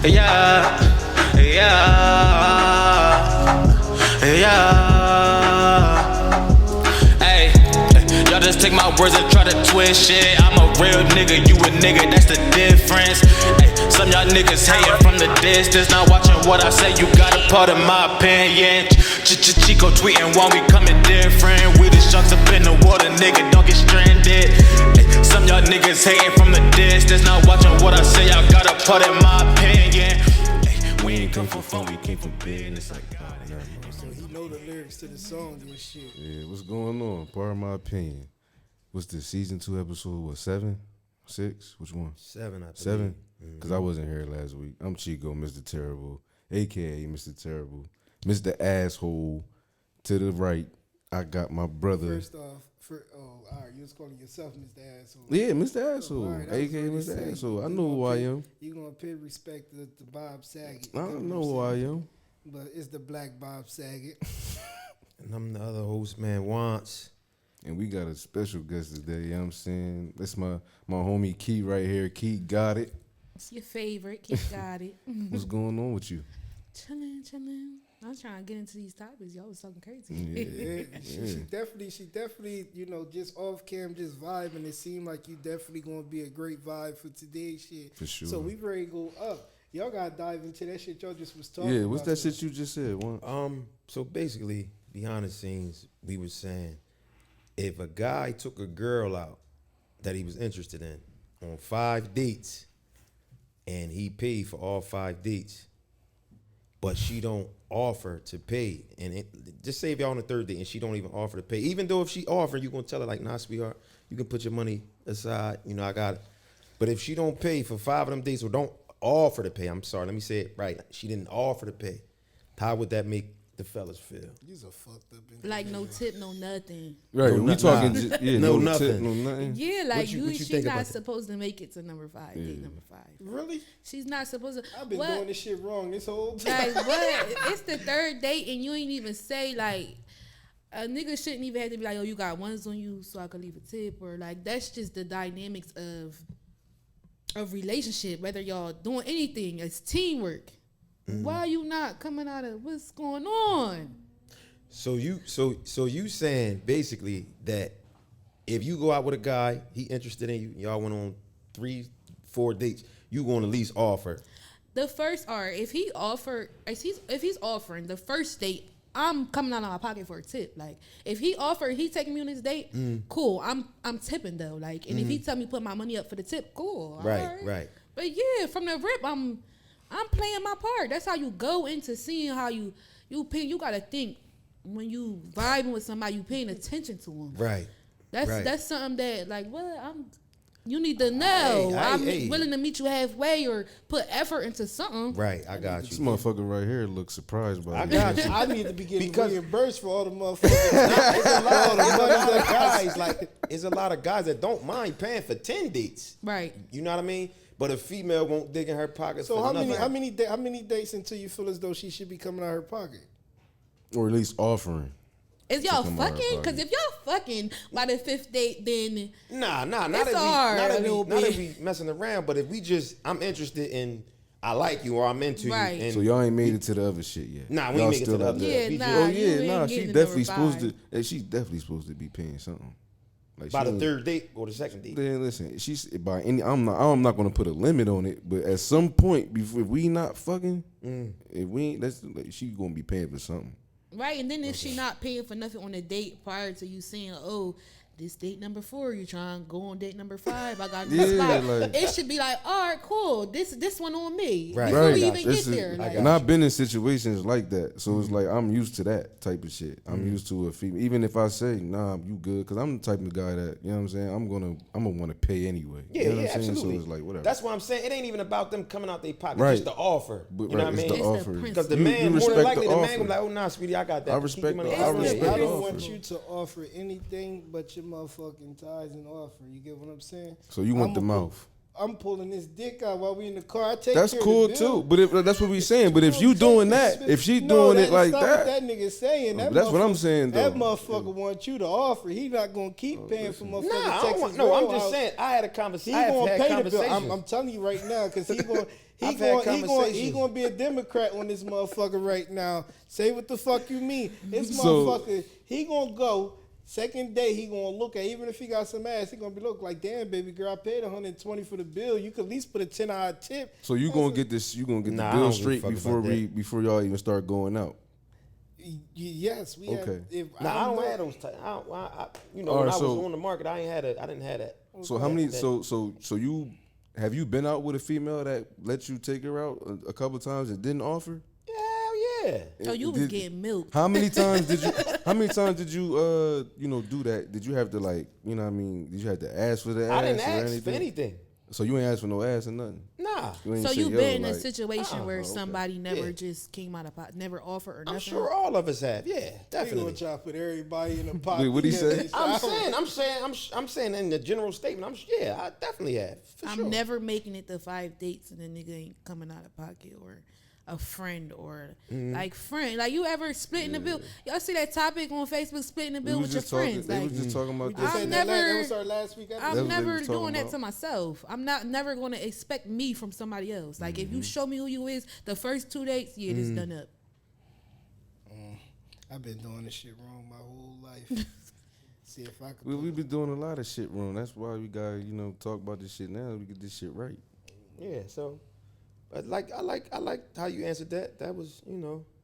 Yeah, yeah, yeah. Hey, y'all just take my words and try to twist shit. I'm a real nigga, you a nigga, that's the difference. Hey, some y'all niggas hating from the distance, not watching what I say. You got a part of my opinion. Chico tweeting while we coming different. We the sharks up in the water, nigga, don't get stranded. Hey, some y'all niggas hating from the distance, not watching what I say. Y'all got a part of my opinion. Hey, we ain't come for fun, we came for business. Like, So he know the lyrics to the song and shit. Yeah, what's going on? Part of my opinion. What's this, season 2 episode, what, 7? 6? Which one? 7, I believe. 7? Because I wasn't here last week. I'm Chico, Mr. Terrible, a.k.a. Mr. Terrible. Mr. Asshole. To the right, I got my brother. First off, all right, you was calling yourself Mr. Asshole. Yeah, Mr. Asshole, All right, a.k.a. Mr. Asshole. I know who I am. You gonna pay respect to Bob Saget. I don't know who I am. But it's the black Bob Saget. And I'm the other host, man, Wants. And we got a special guest today, you know what I'm saying? That's my homie Ki right here. Ki Gottit. It's your favorite. Ki Gottit. What's going on with you? Chillin'. I was trying to get into these topics. Y'all was talking crazy. Yeah, she definitely, just off cam, just vibing. It seemed like you definitely gonna be a great vibe for today's shit. For sure. So we ready to go up. Y'all gotta dive into that shit y'all just was talking Yeah, about. what's that shit you just said? One? So basically, behind the scenes, we were saying if a guy took a girl out that he was interested in on 5 dates and he paid for all 5 dates, but she don't offer to pay, and just say if y'all on the 3rd date and she don't even offer to pay, even though if she offer, you gonna tell her like, nah, sweetheart, you can put your money aside, I got it. But if she don't pay for 5 of them dates or don't offer to pay, I'm sorry, let me say it right, she didn't offer to pay, how would that make the fellas feel? You's a fucked up. Like no tip, no nothing. Right, No, we talking, yeah, no no nothing. tip, no nothing. Yeah, like what you she's think not about that? supposed to make it to number 5. Date number 5. Really? She's not supposed to. I've been what? doing this shit wrong this whole time. Like what? It's the 3rd date and you ain't even say like a nigga shouldn't even have to be like, oh, you got ones on you so I could leave a tip, or like that's just the dynamics of relationship. Whether y'all doing anything, it's teamwork. Why are you not coming out of what's going on? So you saying basically that if you go out with a guy, he interested in you, y'all went on 3-4 dates, you gonna at least offer. The first if he's offering the first date, I'm coming out of my pocket for a tip. Like if he taking me on this date, cool. I'm tipping though. Like, and if he tell me put my money up for the tip, cool. Right. But yeah, from the rip, I'm playing my part. That's how you go into seeing how you pay. You gotta think when you vibing with somebody, you paying attention to them. Right. That's something that like you need to know. I'm willing to meet you halfway or put effort into something. Right, I got This you. motherfucker right here looks surprised by I it. got you. I need to be getting Because- reimbursed for all the motherfuckers. It's a lot of guys, like, it's a lot of guys that don't mind paying for 10 dates. Right. You know what I mean? But a female won't dig in her pockets So for how nothing. many dates until you feel as though she should be coming out of her pocket? Or at least offering. Is y'all come on, fucking? Because if y'all fucking by the 5th date, then Nah, not It's if hard a little not if bit. we messing around, but if we just, I'm interested in, I like you or I'm into Right. you. And So y'all ain't made it to the other shit yet. Nah, we Y'all ain't make it to still the out other there. Yeah, We nah. just- Oh you yeah, ain't nah. getting She to definitely number supposed 5. to. And she's definitely supposed to be paying something. Like by she the ain't- 3rd date or the 2nd date. Then listen, she's by any. I'm not gonna put a limit on it, but at some point, before if we not fucking, if we ain't, that's like, she gonna be paying for something. Right, and then if she not paying for nothing on the date prior to you saying, oh, this date number 4, you trying to go on date number 5, I got this Yeah, spot. like- It should be like, all right, cool, this one on me. Right. Before Right. we even This get is- there. Like, and I've been in situations like that, so it's like I'm used to that type of shit. I'm used to a female, even if I say, nah, you good, because I'm the type of guy that, you know what I'm saying, I'm gonna want to pay anyway. Yeah, you know what yeah, I'm saying? absolutely. So it's like whatever. That's what I'm saying. It ain't even about them coming out their pocket. Right. Just the offer. But, You know right, what I it's mean? the It's the offer. principle. Because the You man, more respect than likely, the man offer. gonna be like, oh, nah, sweetie, I got that. I Keep respect your money the- I out there. respect I the don't offer. want you to offer anything but your motherfucking ties and offer. You get what I'm saying? So you want I'm the a- mouth? I'm pulling this dick out while we in the car. I take That's care cool of the bill. too. But that's what we saying. But if you doing that, if she doing it like that's not what that, that nigga saying. that's what I'm saying, That though. motherfucker wants you to offer. He not gonna keep paying for motherfucking Nah, I don't Texas want, no, I'm Roadhouse. just saying. I had a He conversation. I gonna have pay had the bill. conversations. I'm telling you right now, because he gonna I've had conversations. he gonna be a Democrat on this motherfucker right now. Say what the fuck you mean. This So- motherfucker, he gonna go. Second day, he gonna look at, even if he got some ass, he gonna be look like, damn, baby girl, I paid $120 for the bill. You could at least put a $10 tip. so you gonna get this? You gonna get Nah, I the bill don't give a straight fuck before about before y'all even start going out. Yes, we have. Okay. If, Nah, I don't know- have those type. You know, All when right, I was so- on the market, I didn't have that. So how many? So you have you been out with a female that let you take her out a couple times and didn't offer? Hell yeah. Oh, you was getting milked. How many times did you? How many times did you? Do that? Did you have to like? You know what I mean? Did you have to ask for the ass I didn't or ask anything? for anything. So you ain't ask for no ass or nothing. Nah. You ain't So say, you yo, been in a like, situation where okay. somebody never Yeah. just came out of pot, never offered or nothing. I'm sure all of us have. Yeah, He gonna definitely. try to put everybody in a pocket. Wait, what'd he say? I'm saying in the general statement. I definitely have. For I'm sure. never making it to 5 dates and the nigga ain't coming out of pocket, or a friend, or like friend. Like, you ever splitting the bill? Y'all see that topic on Facebook, splitting the We bill was with your just talking. friends? They Like, was just talking about Just this. said I'm that never- that was our last week episode. That's I'm what they never was talking doing that about. to myself. I'm not never going to expect me from somebody else. Like, if you show me who you is, the first 2 dates, yeah, this done up. I've been doing this shit wrong my whole life. See if I could. We been doing a lot of shit wrong. That's why we got talk about this shit now. We get this shit right. Yeah. So, but I like how you answered that. That was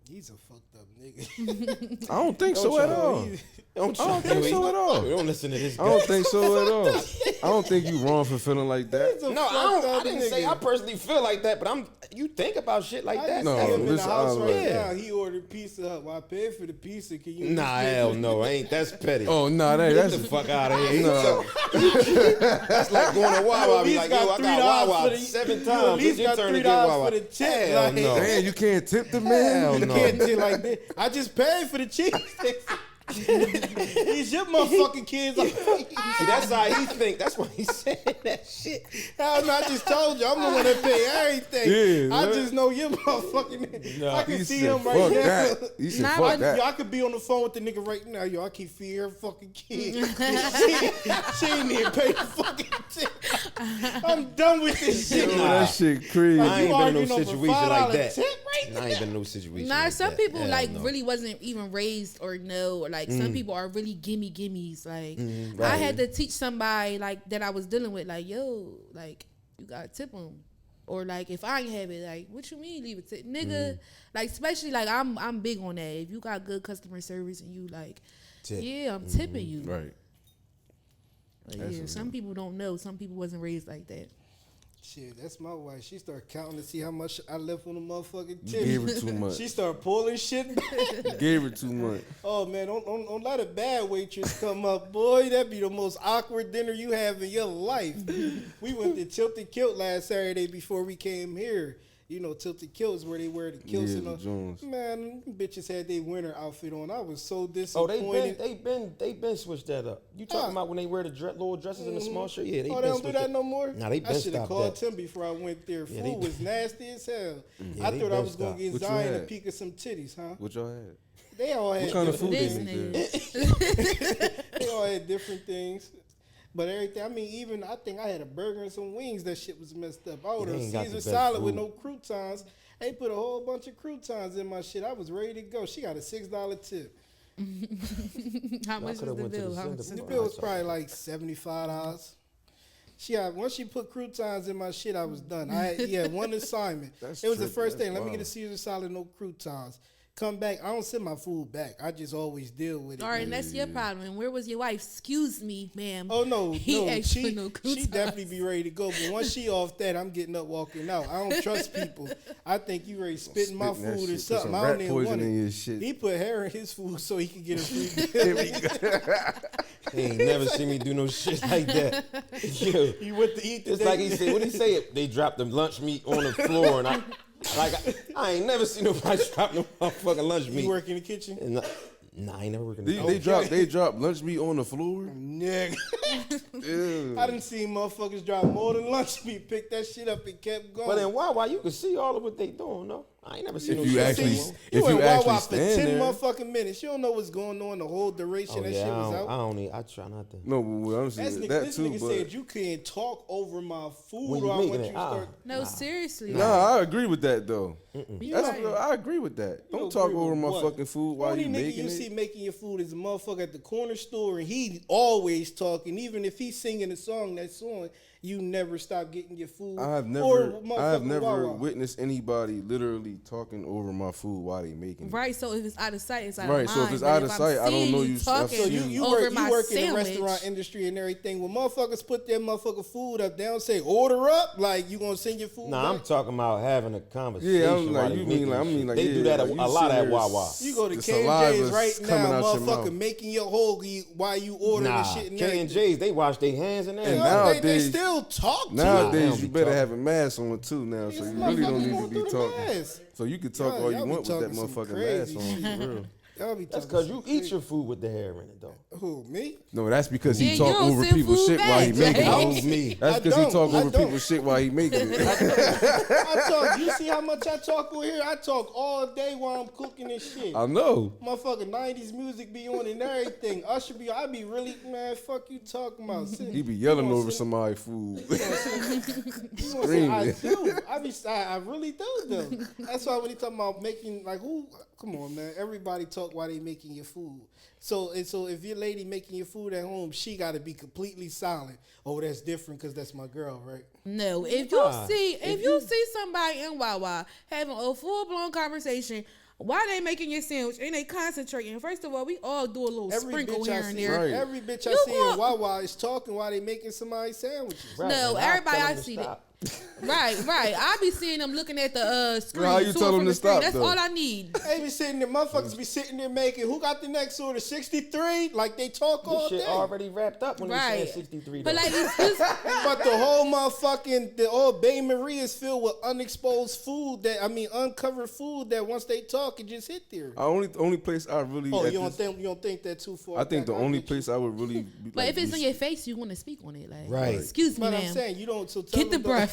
He's a fucked up nigga. I don't think so at all. Don't I don't think so at all. Don't listen to this I guy. don't think so at all. I don't think you wrong for feeling like that. No, I didn't say I personally feel like that, but you think about shit like that. No, I see him in the listen, house right yeah. now. He ordered Pizza Hut. Well, I paid for the pizza. Can you? Nah, hell no, ain't that's petty. Oh no, Get that's the fuck out of here. no. That's like going to Wawa. Be like, yo, I got Wawa $3 7 You times. at least Your got turn to $3 get Wawa. for the tip. Hell Like, no. Damn, you can't tip the man. Hell You no. can't do like that. I just paid for the cheese sticks. These your motherfucking kids. See, that's how he think. That's why he's saying that shit. Hell no, I just told you I'm the one that pay everything. Yeah, I man. just know your motherfucking. I can He see said, him right fuck now. that. He said, Nah, fuck that. Yo, I could be on the phone with the nigga right now. Yo, I keep feeding her fucking kid. she ain't even pay the fucking tip. I'm done with this shit. Yo, that shit crazy. I ain't been in no arguing over situation like $5 that. tip right I ain't been in no situation. Nah, like some that. people Hell like no. really wasn't even raised or know, or like some people are really gimmies. Like, I right. had to teach somebody like that I was dealing with, like, yo, like, you gotta tip them, or like, if I ain't have it, like, what you mean leave a tip, nigga? Like, especially like I'm big on that. If you got good customer service and you like, Tip. yeah, I'm tipping you. Right. Like, yeah, some people don't know. Some people wasn't raised like that. Shit, that's my wife. She started counting to see how much I left on the motherfucking You tip. gave her too much. She started pulling shit back. You gave her too much. Oh man, don't let a bad waitress come up, boy. That'd be the most awkward dinner you have in your life. We went to Tilted Kilt last Saturday before we came here. You know, Tilted Kilt is where they wear the kilts Yeah, and the all. Jones. Man, them bitches had their winter outfit on. I was so Oh, disappointed. they been switched that up. You talking about when they wear the little dresses and the small shirt? Yeah, they Oh, been they don't do switched that it. no more? Nah, they I been should have stopped called that. Tim before I went there. Yeah, they Food was nasty as hell. Yeah, I they thought I been was going stopped. to get What you Zion a had? peek of some titties, huh? What y'all had? They all had What kind of food This they make nigga. there? They all had different things. But everything, I mean, even I think I had a burger and some wings. That shit was messed up. I ordered They a ain't got the Caesar best salad with food. no croutons. They put a whole bunch of croutons in my shit. I was ready to go. She got a $6 tip. How much was coulda the went to bill? the How center much was The the for bill was it. probably like $75. She had, once she put croutons in my shit, I was done. I had one assignment. That's It was the tricky. first That's thing. Let me get a wild. Caesar salad, no croutons. Come back. I don't send my food back. I just always deal with it. All right, and that's your problem. And where was your wife? Excuse me, ma'am. Oh no, He no, asked for she, no she croutons. definitely be ready to go. But once she off that, I'm getting up, walking out. I don't trust people. I think you ready spitting my Spitting that food or shit, put something. some I don't rat even poison want in it. your shit. He put hair in his food so he could get a free bill. He ain't never seen me do no shit like that. Yo, He went to eat it's today. like he said. What he say? They dropped the lunch meat on the floor, and I ain't never seen nobody drop no motherfucking lunch meat. You work in the kitchen? And Nah, I ain't never working. They drop lunch meat on the floor. Nigga. Ew. I done seen motherfuckers drop more than lunch meat, pick that shit up and kept going. But then why you can see all of what they doing, no? I ain't never seen If no you shit actually- like that. if in you actually Wawa for stand 10 there- motherfucking minutes. You don't know what's going on the whole duration that yeah, shit was out. I try not to. No, but what I'm That's saying nigga, that this too. nigga But said you can't talk over my food When you or I want making you it, to start. No, seriously. nah, I agree with that though. You That's right. I agree with that. You Don't talk agree over with my what? fucking food while Only you nigga making you it. see making your food is a motherfucker at the corner store, and he always talking. Even if he's singing a song that's on, you never stop getting your food. I have Or never motherfucking Wawa. witnessed anybody literally talking over my food while they making it. Right, so if it's out of sight, it's out Right, of mind. so if it's But out of I'm sight, I don't seeing know you you- talking So you over work my in the sandwich. restaurant industry and everything. When motherfuckers put their motherfucking food up, they don't say order up. Like you gonna send your food. Nah, I'm back? talking about having a conversation. Yeah, I'm like, while they you mean making like- I shit. mean like, they yeah, do that like, a you lot sitting at there Wawa. You go to The K&J's saliva's right coming now, out your mouth. motherfucker, making your whole while you ordering Nah, the shit and K and everything. J's they wash their hands and You everything. know, they Nowadays- still talk to Nowadays, don't you be better talking. have a mask on too now, so you really don't need to be talking. So you can talk all you Y'all be want with that talking some motherfucking crazy mask on. shit. For real. Y'all be That's talking because you some eat crazy- your food with the hair in it, though. Who, me? No, that's because Yeah, he you talk don't over send people's food shit while he back, making Jay. it. That was me. That's I because he don't, talk I over don't. people's shit while he making it. I talk. You see how much I talk over here? I talk all day while I'm cooking and shit. I know. Motherfucking 90s music be on and everything. Usher be, I be really, man, fuck you talking about. He be yelling over somebody's food. I do. I really do though. That's why when he talking about making, like, who? Come on, man. Everybody talk while they making your food. So if your lady making your food at home, she got to be completely silent. Oh, that's different because that's my girl, right? No, if you see somebody in Wawa having a full blown conversation while they making your sandwich and they concentrating, first of all, we all do a little Every sprinkle bitch I here and see, there. Right. every bitch I You see want- in Wawa is talking while they making somebody's sandwiches. Right, No, and I'll everybody tell I them to see stop. Right. I be seeing them looking at the screen. How you to tell and them from to the screen. stop, That's though? all I need. They be sitting there, motherfuckers be sitting there making, who got the next order, 63? Like they talk all This shit day. already wrapped up when Right. they said 63. But though. like, it's But the whole motherfucking, the old Bay Marie is filled with unexposed food uncovered food that once they talk, it just hit there. Only place I really. Oh, at you don't this- think you don't think that too far? I think the back? only get you. place I would really. Be, but like, if it's be- in your face, you want to speak on it. Like, Right. excuse me, But I'm ma'am. saying you don't. So tell Get the them breath.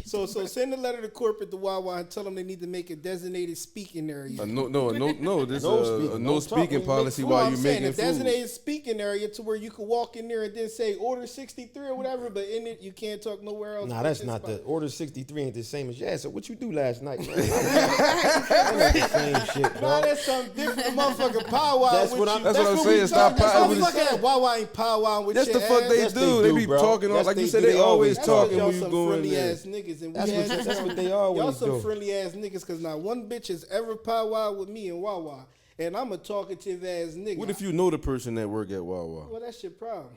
So send a letter to corporate to Wawa and tell them they need to make a designated speaking area. no. This No a speaking. no Don't talk when speaking you policy make Well, while I'm you saying making a food. designated speaking area to where you can walk in there and then say order 63 or whatever, but in it you can't talk nowhere else. Nah, but that's this not spot. the order 63 ain't the same as yeah. So what you do last night? Man? That's the same shit, Nah, dog. that's something different. Motherfucking powwow. That's with what you. I'm- That's what I'm we saying. Stop talking- powwowing. That's what I'm Wawa ain't powwowing with That's your the fuck ass. they Yes, do. they They do, be bro. talking all Yes, like you they said. do. They They always always talking y'all when you some go in friendly there. ass niggas, and That's we had what y'all they always some do. friendly ass niggas because not one bitch has ever powwow with me in Wawa, and I'm a talkative ass nigga. What if you know the person that work at Wawa? Well, that's your problem.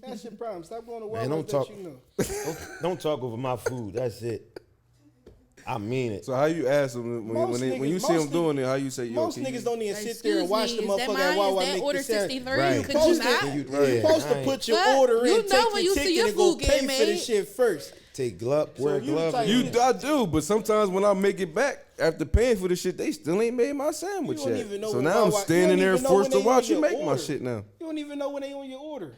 That's your problem. Stop going to Wawa Man, don't that talk. you know. Don't talk over my food. That's it. I mean it. So how you ask them Most when you niggas- see them most doing it? How you say yo? Most can niggas you- don't even Like, sit there and excuse watch me, the is that motherfucker mine? at Wawa Is that make order the sandwich. 63? Right. Could you Post not? it. Yeah, You're supposed to I put your But order you in, know take when your you see ticket, your and go food pay getting for the made. shit first. Take glove, wear you gloves. type- I do, but sometimes when I make it back after paying for the shit, they still ain't made my sandwich You don't yet. even know So when now I'm Wawa- you standing don't there even know forced to when they watch on you your make my order. shit now. You don't even know when they on your order.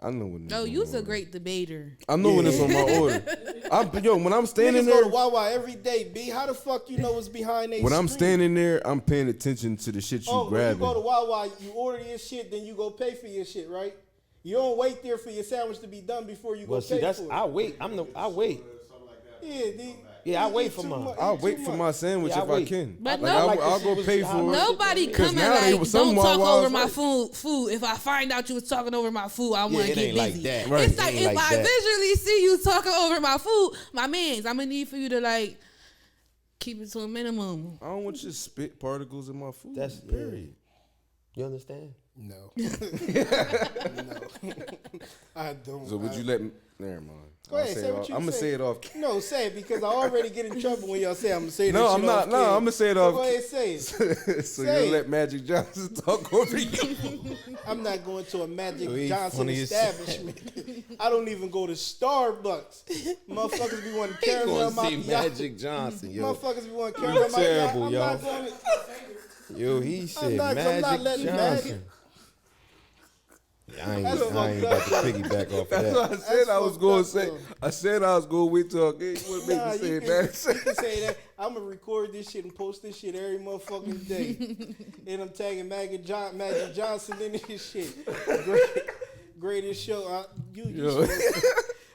I know when. No, you's a great debater. I know when it's on my order. When I'm standing Niggas go there, to Wawa every day, B. How the fuck you know what's behind they when I'm screen? standing there, I'm paying attention to the shit you when you grabbing. go to Wawa, you order your shit, then you go pay for your shit, right? You don't wait there for your sandwich to be done before you Well, go see, pay that's for it. I wait. I wait. Yeah, I wait for mine. I'll wait for my sandwich Yeah, I if I wait. can. But Like, no- I'll go pay for it. Nobody coming now they- like, some don't talk Wawas over my right. food. If I find out you was talking over my food, I want Yeah, to it get ain't like busy. that. Right. It's like, It if ain't like I that. visually see you talking over my food, my mans, I'm going to need for you to, like, keep it to a minimum. I don't want your spit particles in my food. That's period. You understand? No. No. I don't. So would you let me? Never mind. Go ahead, say what you I'm gonna say. say it off. No, say it because I already get in trouble when y'all say I'm gonna say that No, shit I'm not. off No, camera. I'm gonna say it So off. go ahead, say it. So Say you it. let Magic Johnson talk over you? I'm not going to a Magic Yo, he Johnson funny as establishment. I don't even go to Starbucks. Motherfuckers be wanting caramel macchiato. Johnson, Motherfuckers be wanting caramel macchiato. terrible, I'm yo. not going to. Yo, he said not Magic letting Johnson. I ain't about to piggyback off of That's that. what I said I was fucked going up, to say. though. I said I was going to wait till I get what made Nah, me say you that. can say that. I'm gonna record this shit and post this shit every motherfucking day. And I'm tagging Magic Johnson in this shit. Greatest show. Yo.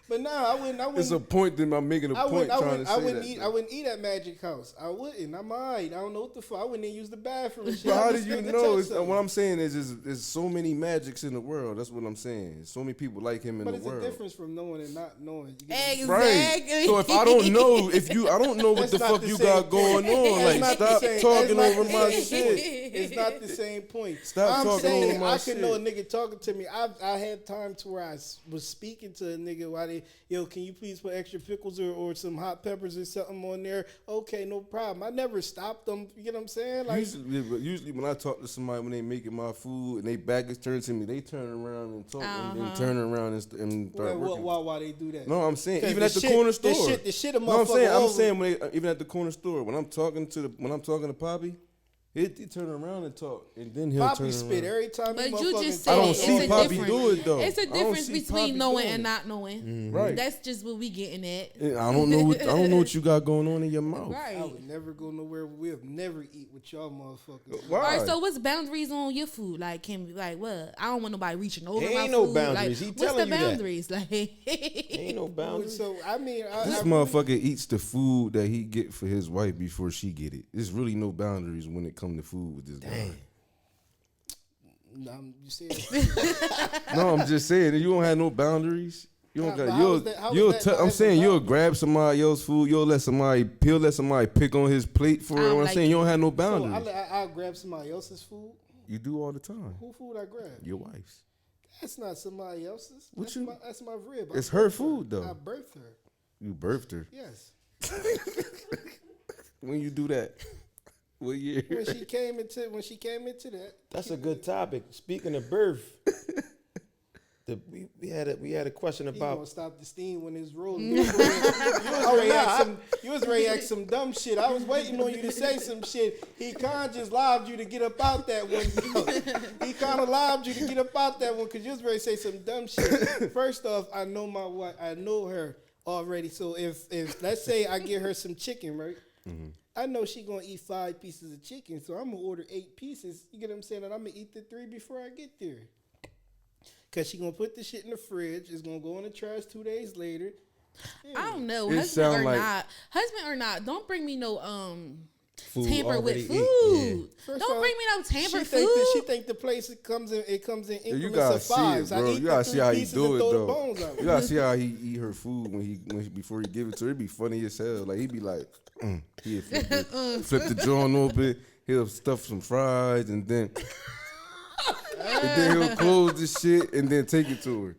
But nah, I wouldn't. It's a point that I'm making a point trying to say that. I wouldn't eat at Magic House. I wouldn't. I'm alright. I don't know what the fuck. I wouldn't even use the bathroom. And shit. But how I'm do just you gonna know? touch It's, something. what I'm saying is there's so many Magics in the world. That's what I'm saying. So many people like him in But the it's world. a difference from knowing and not knowing. You get Exactly. Right. So if I don't know, I don't know what That's the not fuck the you same got going point. on. That's Like, not the stop same- talking that's not over the my same shit. It's not the same point. Stop I'm talking saying over my I could know a shit. nigga talking to me. I had times where I was speaking to a nigga while can you please put extra pickles or some hot peppers or something on there? Okay, no problem. I never stopped them. You get what I'm saying? Like, Usually when I talk to somebody when they making my food and they back is turned to me, they turn around and talk and then turn around and start working. why they do that? No, I'm saying 'Cause even at the corner store. The shit a No, I'm motherfucker saying when even at the corner store when I'm talking to Poppy, he turn around and talk and then he'll Poppy turn spit around. every time. But he you motherfucking just talk. said I don't it's see a Poppy difference. do it though. It's a I don't difference see between Poppy knowing doing and it. not knowing. Right. That's just what we getting at. I don't know what you got going on in your mouth. Right. I would never go nowhere. We'll never eat with y'all motherfuckers. Why? All right, so what's boundaries on your food? Like, what? I don't want nobody reaching over There my ain't no food. boundaries. Like, He what's the telling you that. boundaries? Like, Ain't no boundaries. So I mean, This motherfucker eats the food that he get for his wife before she get it. There's really no boundaries when it come to food with this guy. You said No, I'm just saying you don't have no boundaries. You don't How- got but how is that- how is that not I'm saying having you'll boundaries? grab somebody else's food. He'll let somebody pick on his plate for I it. don't What I'm like saying you it. don't have no so boundaries. I'll grab somebody else's food. You do all the time. Who food I grab? Your wife's. That's not somebody else's. What you- That's my rib. I It's her birthed food, though. I birthed her. You birthed her. Yes. When you do that, what year? When she came into that. That's a good topic. Speaking of birth, we had a question He gonna about. stop the steam when it's rolling. You was ready to ask some dumb shit. I was waiting on you to say some shit. He kind of just lobbed you to get up out that one. He kind of lobbed you to get up out that one because you was ready to say some dumb shit. First off, I know my wife. I know her already. So if let's say I get her some chicken, right? Mm-hmm. I know she gonna eat 5 pieces of chicken, so I'm gonna order 8 pieces. You get what I'm saying? And I'm gonna eat the 3 before I get there. Cause she gonna put the shit in the fridge. It's gonna go in the trash 2 days later. I don't know, It husband sound or like- not. Don't bring me no Food tamper already with eat, food. First Don't off, bring me no tamper She food. think the place it comes in You increments gotta of see 5s. it, I bro. eat You the gotta 3 see how he pieces do and it, throw the though. bones out. You gotta see how he eat her food before he give it to her. It'd be funny as hell. Like he'd be like, he'd flip the joint open. He'll stuff some fries and then he'll close the shit and then take it to her.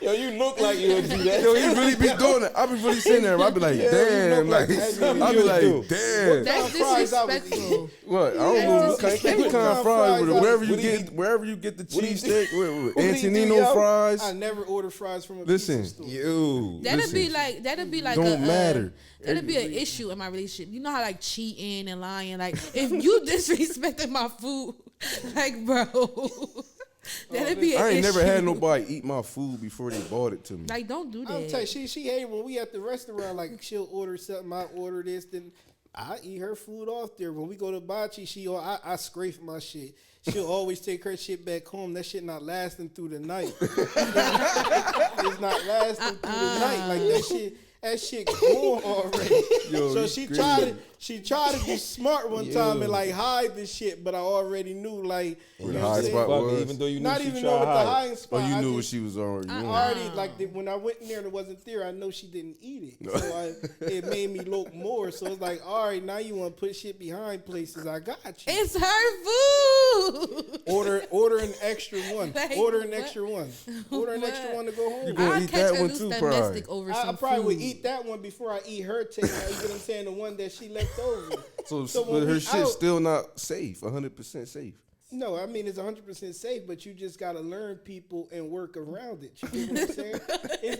Yo, you look like you would do that. Yo, he really be doing it. I be really sitting there. I be like, damn, look like like, that's I what be you like, do. damn. That's fries I was disrespectful. What? I don't know what kind disrespectful. of fries with it. What Wherever you get the do you cheesesteak, do, Antonino yo? fries. I never order fries from a Listen, pizza store. You. That'd be Listen, like don't matter. That'd be an issue in my relationship. You know how like cheating and lying. Like if you disrespected my food, like bro, that'd be an I ain't issue. never had nobody eat my food before they bought it to me. Like don't do I'm that. tell you, she hate when we at the restaurant. Like she'll order something, I order this, then I eat her food off there. When we go to Bachi, I scrape my shit. She'll always take her shit back home. That shit not lasting through the night. It's not lasting through the night. Like that shit gone already. Yo, So you she tried to be smart one time and like hide the shit, but I already knew like Where the you know what high I'm saying? spot Fuck, was. even though you knew Not she even tried know what the hide. hiding spot. Oh, you I knew what just- she was already I doing. already when I went in there and it wasn't there, I know she didn't eat it. So it made me look more. So it's like, all right, now you want to put shit behind places. I got you. It's her food. Order an extra one. Like, Order an what? extra one. Order an extra one to go home. gonna I'll eat catch that a one loose too, domestic probably. over I some probably food. would eat that one before I eat her take. You get what I'm saying? The one that she left over. So when but her we shit's out- still not safe, 100% safe. No, I mean it's 100% safe, but you just gotta learn people and work around it. You get what I'm saying? It's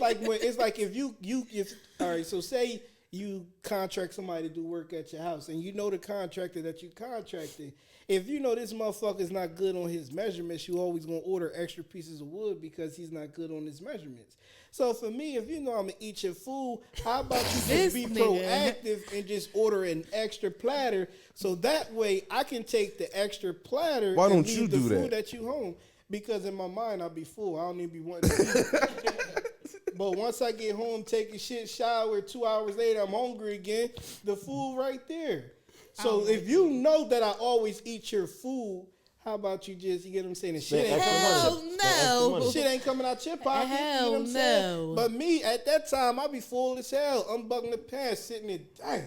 like if all right. So say you contract somebody to do work at your house, and you know the contractor that you contracted. If you know this motherfucker's not good on his measurements, you always gonna order extra pieces of wood because he's not good on his measurements. So for me, if you know I'm gonna eat your food, how about you just be proactive and just order an extra platter, so that way I can take the extra platter. Why don't and you leave the do food that? at you home? Because in my mind I'll be full. I don't even be wanting to eat. But once I get home, take a shit, shower, 2 hours later, I'm hungry again. The food right there. So if you know that I always eat your food, how about you just, you get what I'm saying? The shit ain't coming out. Hell Shit ain't coming out your pocket. You know Hell what I'm saying? no. But me, at that time, I be full as hell, unbuckling the pants, sitting there, damn.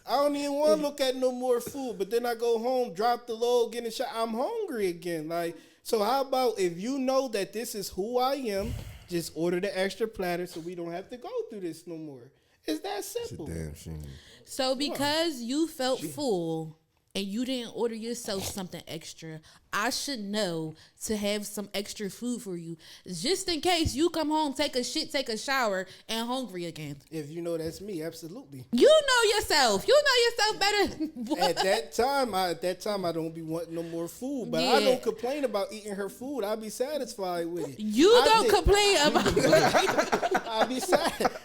I don't even want to look at no more food. But then I go home, drop the load, get in the shot. I'm hungry again. Like, so how about if you know that this is who I am, just order the extra platter so we don't have to go through this no more. It's that It's a simple. damn shame. So because you felt full and you didn't order yourself something extra, I should know to have some extra food for you, just in case you come home, take a shit, take a shower, and hungry again. If you know that's me, absolutely. You know yourself. You know yourself better. At that time, I don't be wanting no more food. But I Yeah. don't complain about eating her food. I be satisfied with it. You I don't think- complain about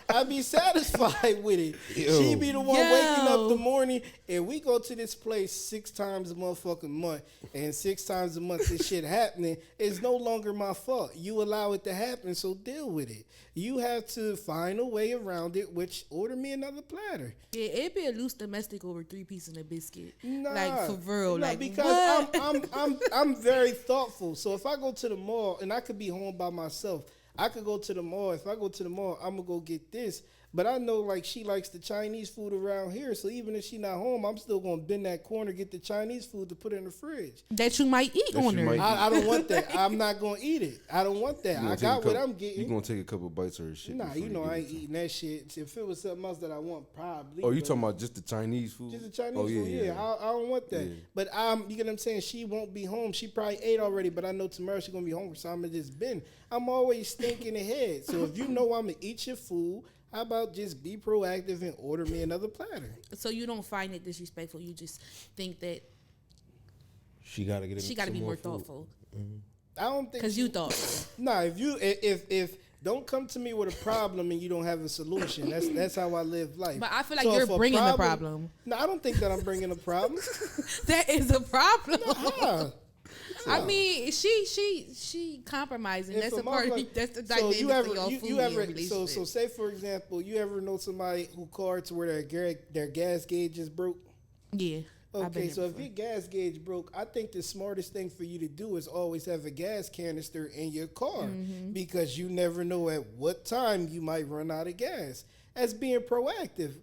I be satisfied with it. Yo. She be the one Yo. waking up the morning, and we go to this place 6 times a motherfucking month, and 6 times a month this shit happening. It's no longer my fault. You allow it to happen, so deal with it. You have to find a way around it, which order me another platter. Yeah, it'd be a loose domestic over 3 pieces of biscuit. Nah, Like, for real. nah, Like, because what? I'm very thoughtful. So if I go to the mall and I could be home by myself, I could go to the mall. If I go to the mall, I'm gonna go get this. But I know like she likes the Chinese food around here, so even if she not home, I'm still gonna bend that corner, get the Chinese food to put in the fridge. That you might eat That on you her. might I don't want that. I'm not gonna eat it. I don't want that. You I gonna take got a what couple- I'm getting. You gonna take a couple bites of her shit? Nah, before you know give I it ain't to her. eating that shit. If it was something else that I want, probably. Oh, you but- talking about just the Chinese food? Just the Chinese oh, food, yeah. I don't want that. Yeah. But you get what I'm saying? She won't be home. She probably ate already, but I know tomorrow she's gonna be hungry, so I'm gonna just bend. I'm always thinking ahead. So if you know I'm gonna eat your food, how about just be proactive and order me another platter? So you don't find it disrespectful. You just think that She gotta get. she got to some be more food. thoughtful. I don't think Because you thoughtful. Nah, if don't come to me with a problem and you don't have a solution. That's how I live life. But I feel like So you're if a bringing the problem. No, I don't think that I'm bringing a problem. That is a problem. Nah. I mean, she compromising. If That's a a part. motherfucker- That's the So dynamic you of ever, your you, food you and ever, relationship. so say for example, you ever know somebody who car to where their gas gauge is broke? Yeah. I've been Okay, there so if before. your gas gauge broke, I think the smartest thing for you to do is always have a gas canister in your car Mm-hmm. because you never know at what time you might run out of gas. That's being proactive.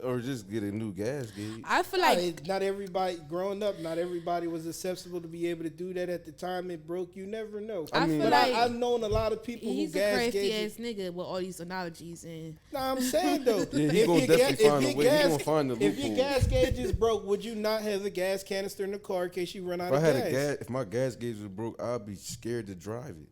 Or just get a new gas gauge. I feel like Not everybody, growing up, not everybody was acceptable to be able to do that at the time it broke. You never know. I feel But like I've known a lot of people he's who a gas crafty gauges. ass nigga with all these analogies and Nah, I'm saying though, Yeah, he if gonna your definitely ga- find if a your way. He gas- gonna find the If your loophole. gas gauge is broke, would you not have a gas canister in the car in case you run out If I of had gas? a gas, if my gas gauge was broke, I'd be scared to drive it.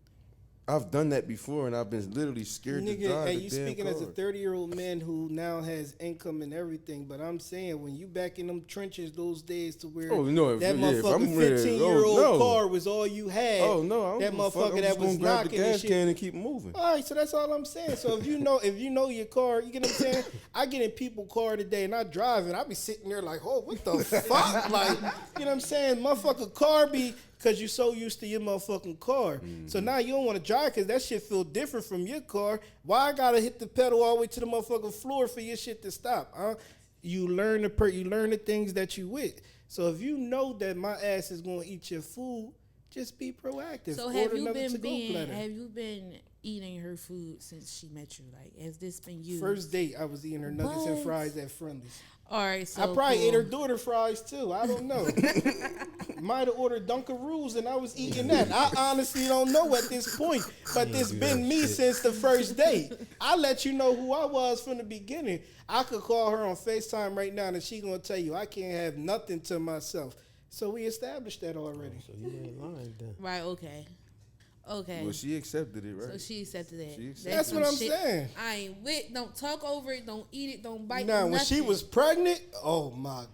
I've done that before, and I've been literally scared to Nigga, drive hey, the you damn speaking car. as a 30-year-old man who now has income and everything, but I'm saying when you back in them trenches those days to where Oh, no, that if I'm motherfucking ready- 15-year-old oh, no. car was all you had. Oh no, I don't that give a fuck. motherfucker I'm that just was gonna grab the knocking and gas shit. can and keep moving. All right, so that's all I'm saying. So if you know your car, you get what I'm saying? I get in people's car today and I drive it. I be sitting there like, oh, what the fuck? Like, you know what I'm saying? Motherfucker car be, because you're so used to your motherfucking car. So now you don't want to drive because that shit feel different from your car. Why I got to hit the pedal all the way to the motherfucking floor for your shit to stop? Huh? You learn the things that you with. So if you know that my ass is going to eat your food, just be proactive. so Order have you another been to-go platter. have you been eating her food since she met you? Like, has this been you? First date, I was eating her nuggets and What? fries at Friendly's. All right, so I probably cool. ate her daughter fries too. I don't know. Might have ordered Dunkaroos and I was eating that. I honestly don't know at this point. But this been me since the first date. I let you know who I was from the beginning. I could call her on FaceTime right now and she gonna tell you I can't have nothing to myself. So we established that already. So you ain't lying then. Right, okay. Okay. Well, she accepted it, right? So she accepted that. She accepted That's some what I'm shit saying. I ain't with. Don't talk over it. Don't eat it. Don't bite. Now, when she nothing. was pregnant, oh my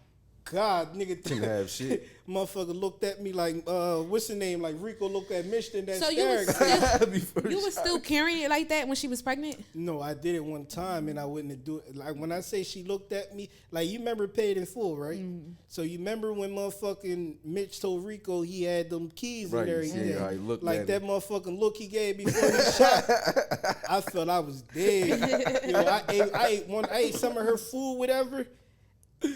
God, nigga, Didn't have shit. motherfucker looked at me like, what's the name? Like Rico looked at Michigan. That So you was stare. still, you was still carrying it like that when she was pregnant? No, I did it one time and I wouldn't do it. Like when I say she looked at me, like you remember Paid in Full, right? So you remember when motherfucking Mitch told Rico he had them keys Right, and you everything. see how he looked Like at that him. motherfucking look he gave before he shot. I felt I was dead. You know, I ate some of her food, whatever.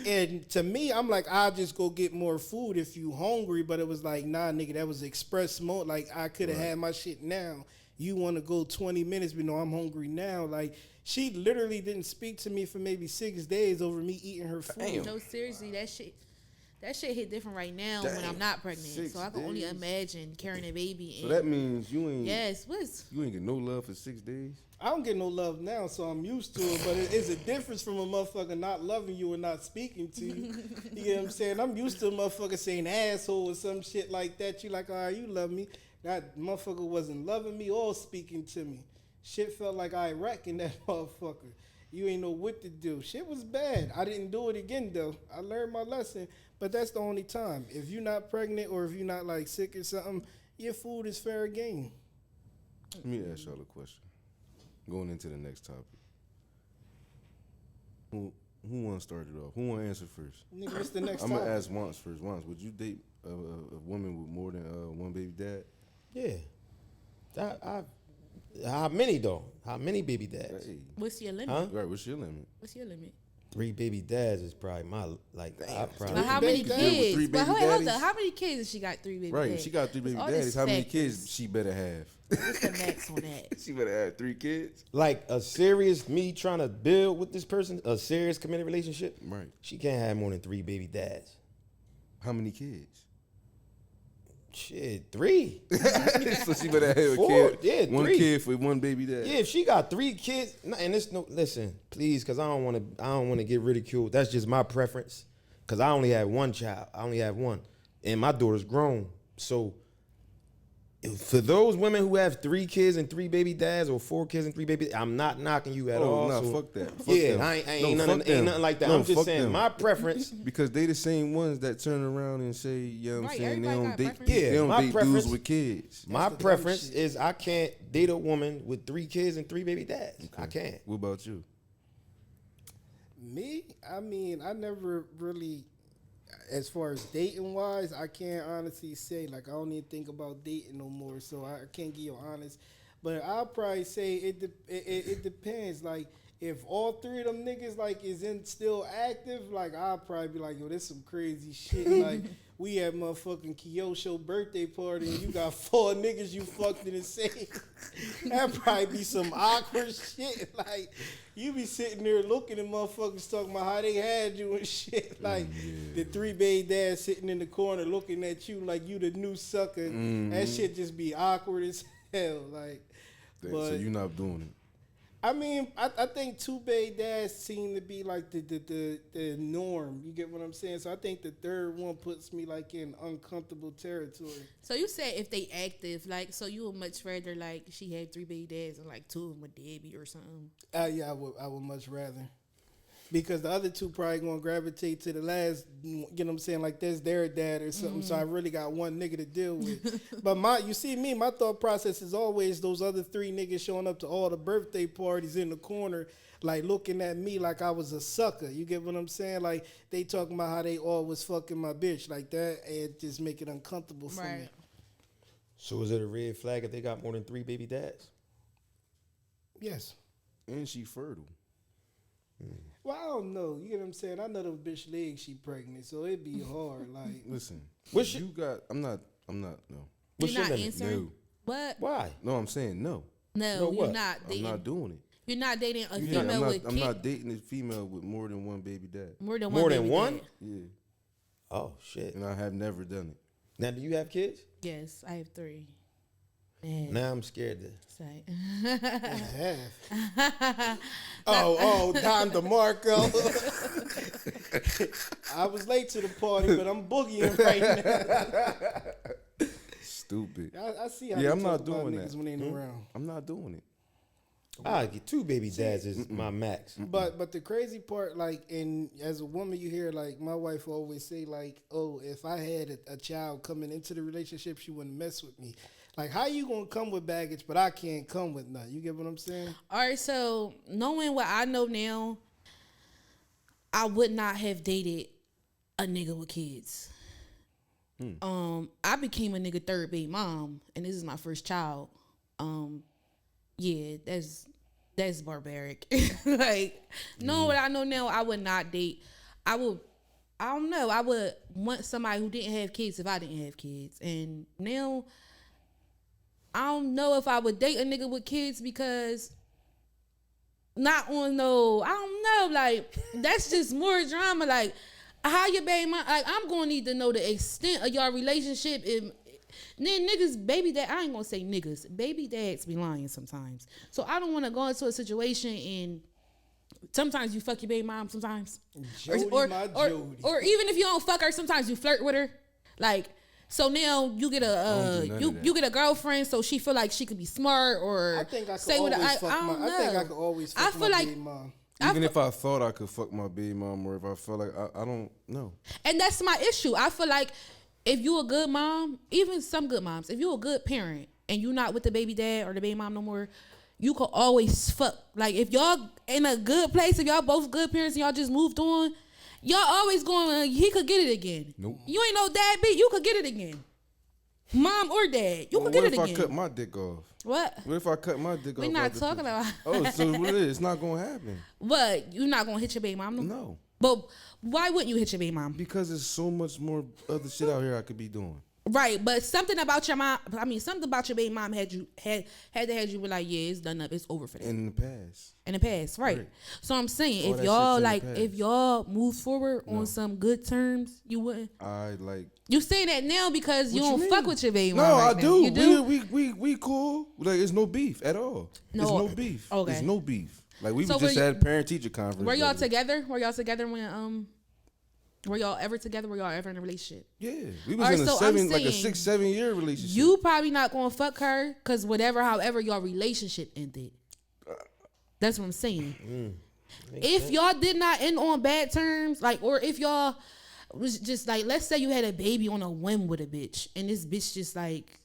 And to me, I'm like, I'll just go get more food if you hungry. But it was like, nah, nigga, that was express mode. Like, I could have had my shit now. You want to go 20 minutes, but no, I'm hungry now. Like, she literally didn't speak to me for maybe 6 days over me eating her food. Damn. No, seriously, that shit hit different right now when I'm not pregnant. 6 So I can only days? imagine carrying a baby. So And that means you ain't you get no love for 6 days. I don't get no love now, so I'm used to it. But it's a difference from a motherfucker not loving you and not speaking to you. You get what I'm saying? I'm used to a motherfucker saying asshole or some shit like that. You like, all right, you love me. That motherfucker wasn't loving me or speaking to me. Shit felt like Iraq in that motherfucker. You ain't know what to do. Shit was bad. I didn't do it again though. I learned my lesson, but that's the only time. If you're not pregnant or if you're not like sick or something, your food is fair game. Let me ask y'all a question. Going into the next topic. Who want to start it off? Who want to answer first? Nigga, what's the next I'm topic? gonna ask Wants first. Wants, would you date a woman with more than one baby dad? Yeah. How many though? How many baby dads? Hey. what's your limit? Huh? Right, what's your limit? What's your limit? 3 baby dads is probably my I probably. But how many baby daddies? kids? Three But baby hold daddies? up. How many kids has she got? 3 baby Right, daddies? she got 3 baby All daddies. these How many factors. kids she better have? What's the max on that? She better have 3 kids. Like a serious me trying to build with this person, a serious committed relationship. Right. She can't have more than 3 baby dads. How many kids? Shit, 3. So she better have a 4, kid. yeah, one 3. kid for one baby dad. Yeah, if she got 3 kids, and it's no listen, please, because I don't want to get ridiculed. That's just my preference. Because I only have one child. I only have one, and my daughter's grown. So for those women who have 3 kids and 3 baby dads, or 4 kids and 3 baby, I'm not knocking you at all. no, So- fuck that. Fuck yeah, them. I ain't, No, ain't, fuck nothing, them. ain't nothing like that. No, I'm just fuck saying them. my preference. Because they the same ones that turn around and say, you know what I'm Right, saying? They everybody don't got date, preference. Yeah, they don't my date preference- dudes with kids. My the dumb preference shit. is I can't date a woman with 3 kids and 3 baby dads. I can't. What about you? Me? I mean, I never really, as far as dating wise, I can't honestly say. Like, I don't even think about dating no more, so I can't give you honest. But I'll probably say it depends. Like, if all 3 of them niggas like is in still active, like I'll probably be like, yo, this some crazy shit. Like, we at motherfucking Kyosho birthday party and you got 4 niggas you fucked in the same. That'd probably be some awkward shit. Like, you be sitting there looking at motherfuckers talking about how they had you and shit. Like, the 3 baby dads sitting in the corner looking at you like you the new sucker. That shit just be awkward as hell. Like, So but you're not doing it. I mean, I think 2 baby dads seem to be like the norm. You get what I'm saying? So I think the 3rd one puts me like in uncomfortable territory. So you said if they active, like, so you would much rather like she had 3 baby dads and like 2 of them a deadbeat or something. Yeah, I would much rather. Because the other 2 probably gonna gravitate to the last, you know what I'm saying, like that's their dad or something. So I really got one nigga to deal with. But you see me, my thought process is always those other 3 niggas showing up to all the birthday parties in the corner, like looking at me like I was a sucker. You get what I'm saying? Like they talking about how they all was fucking my bitch like that, and just make it uncomfortable for me. Right. So is it a red flag if they got more than 3 baby dads? Yes. And she fertile. Well, I don't know. You get what I'm saying? I know the bitch leg she pregnant, so it'd be hard. Like, Listen, What's you got, I'm not, no. What's You're your not limit? answering. No. What? Why? No, I'm saying no. No, No, you're what? not I'm dating. not doing it. You're not dating a I'm female not, with I'm kids. not dating a female with more than one baby dad. More than More one. than baby one? dad. Yeah. Oh shit. And I have never done it. Now do you have kids? Yes, I have 3. Man, Now I'm scared to. say. half. Oh, Don DeMarco. I was late to the party, but I'm boogieing right now. stupid. I see how Yeah, you I'm not talk about doing niggas that. when they ain't around. I'm not doing it. I get 2 baby dads is my max. But the crazy part, like, and as a woman, you hear like my wife will always say like, oh, if I had a child coming into the relationship, she wouldn't mess with me. Like, how you gonna come with baggage, but I can't come with none? You get what I'm saying? All right, so knowing what I know now, I would not have dated a nigga with kids. I became a nigga third baby mom, and this is my first child. Yeah, that's barbaric. Like, knowing what I know now, I would not date. I don't know. I would want somebody who didn't have kids if I didn't have kids. And now, I don't know if I would date a nigga with kids because not on no, I don't know. Like, that's just more drama. Like, how your baby mom, like, I'm going to need to know the extent of your relationship. Then niggas, baby dad, I ain't gonna say niggas, baby dads be lying sometimes. So I don't want to go into a situation and sometimes you fuck your baby mom sometimes. Jody, my Jody. Or even if you don't fuck her, sometimes you flirt with her. Like, so now you get you get a girlfriend, so she feel like she could be smart or I think I could say what always I fuck don't my. know. I think I could always fuck I feel my like baby mom. Even if I thought I could fuck my baby mom, or if I felt like I don't know. And that's my issue. I feel like if you a good mom, even some good moms, if you a good parent and you not with the baby dad or the baby mom no more, you could always fuck. Like, if y'all in a good place, if y'all both good parents and y'all just moved on, y'all always going, he could get it again. Nope. You ain't no dad beat, you could get it again. Mom or dad, you could get it again. What if I cut my dick off? What? What if I cut my dick off? We're not after talking two- about Oh, so what it is? It's not gonna happen. What? You not gonna hit your baby mom? No. But why wouldn't you hit your baby mom? Because there's so much more other shit out here I could be doing. Right, but something about your mom, I mean, something about your baby mom had to have you be like, yeah, it's done up, it's over for that. In the past. In the past, right. Right. So I'm saying, All if that y'all shit's in the like, past. if y'all move forward No. on some good terms, you wouldn't. I like. You saying that now because you What don't mean? fuck with your baby No, mom. I right now. do. You do? We cool. Like, it's no beef at all. No. There's no beef. Okay. There's no beef. Like, we So just were you- had parent teacher conference. Were y'all like, together? Were y'all together when Were y'all ever together? Were y'all ever in a relationship? Yeah, we was Alright, in a so I'm 6, saying, 7 year relationship. You probably not gonna fuck her because however your relationship ended. That's what I'm saying. If y'all did not end on bad terms, like, or if y'all was just like, let's say you had a baby on a whim with a bitch, and this bitch just like,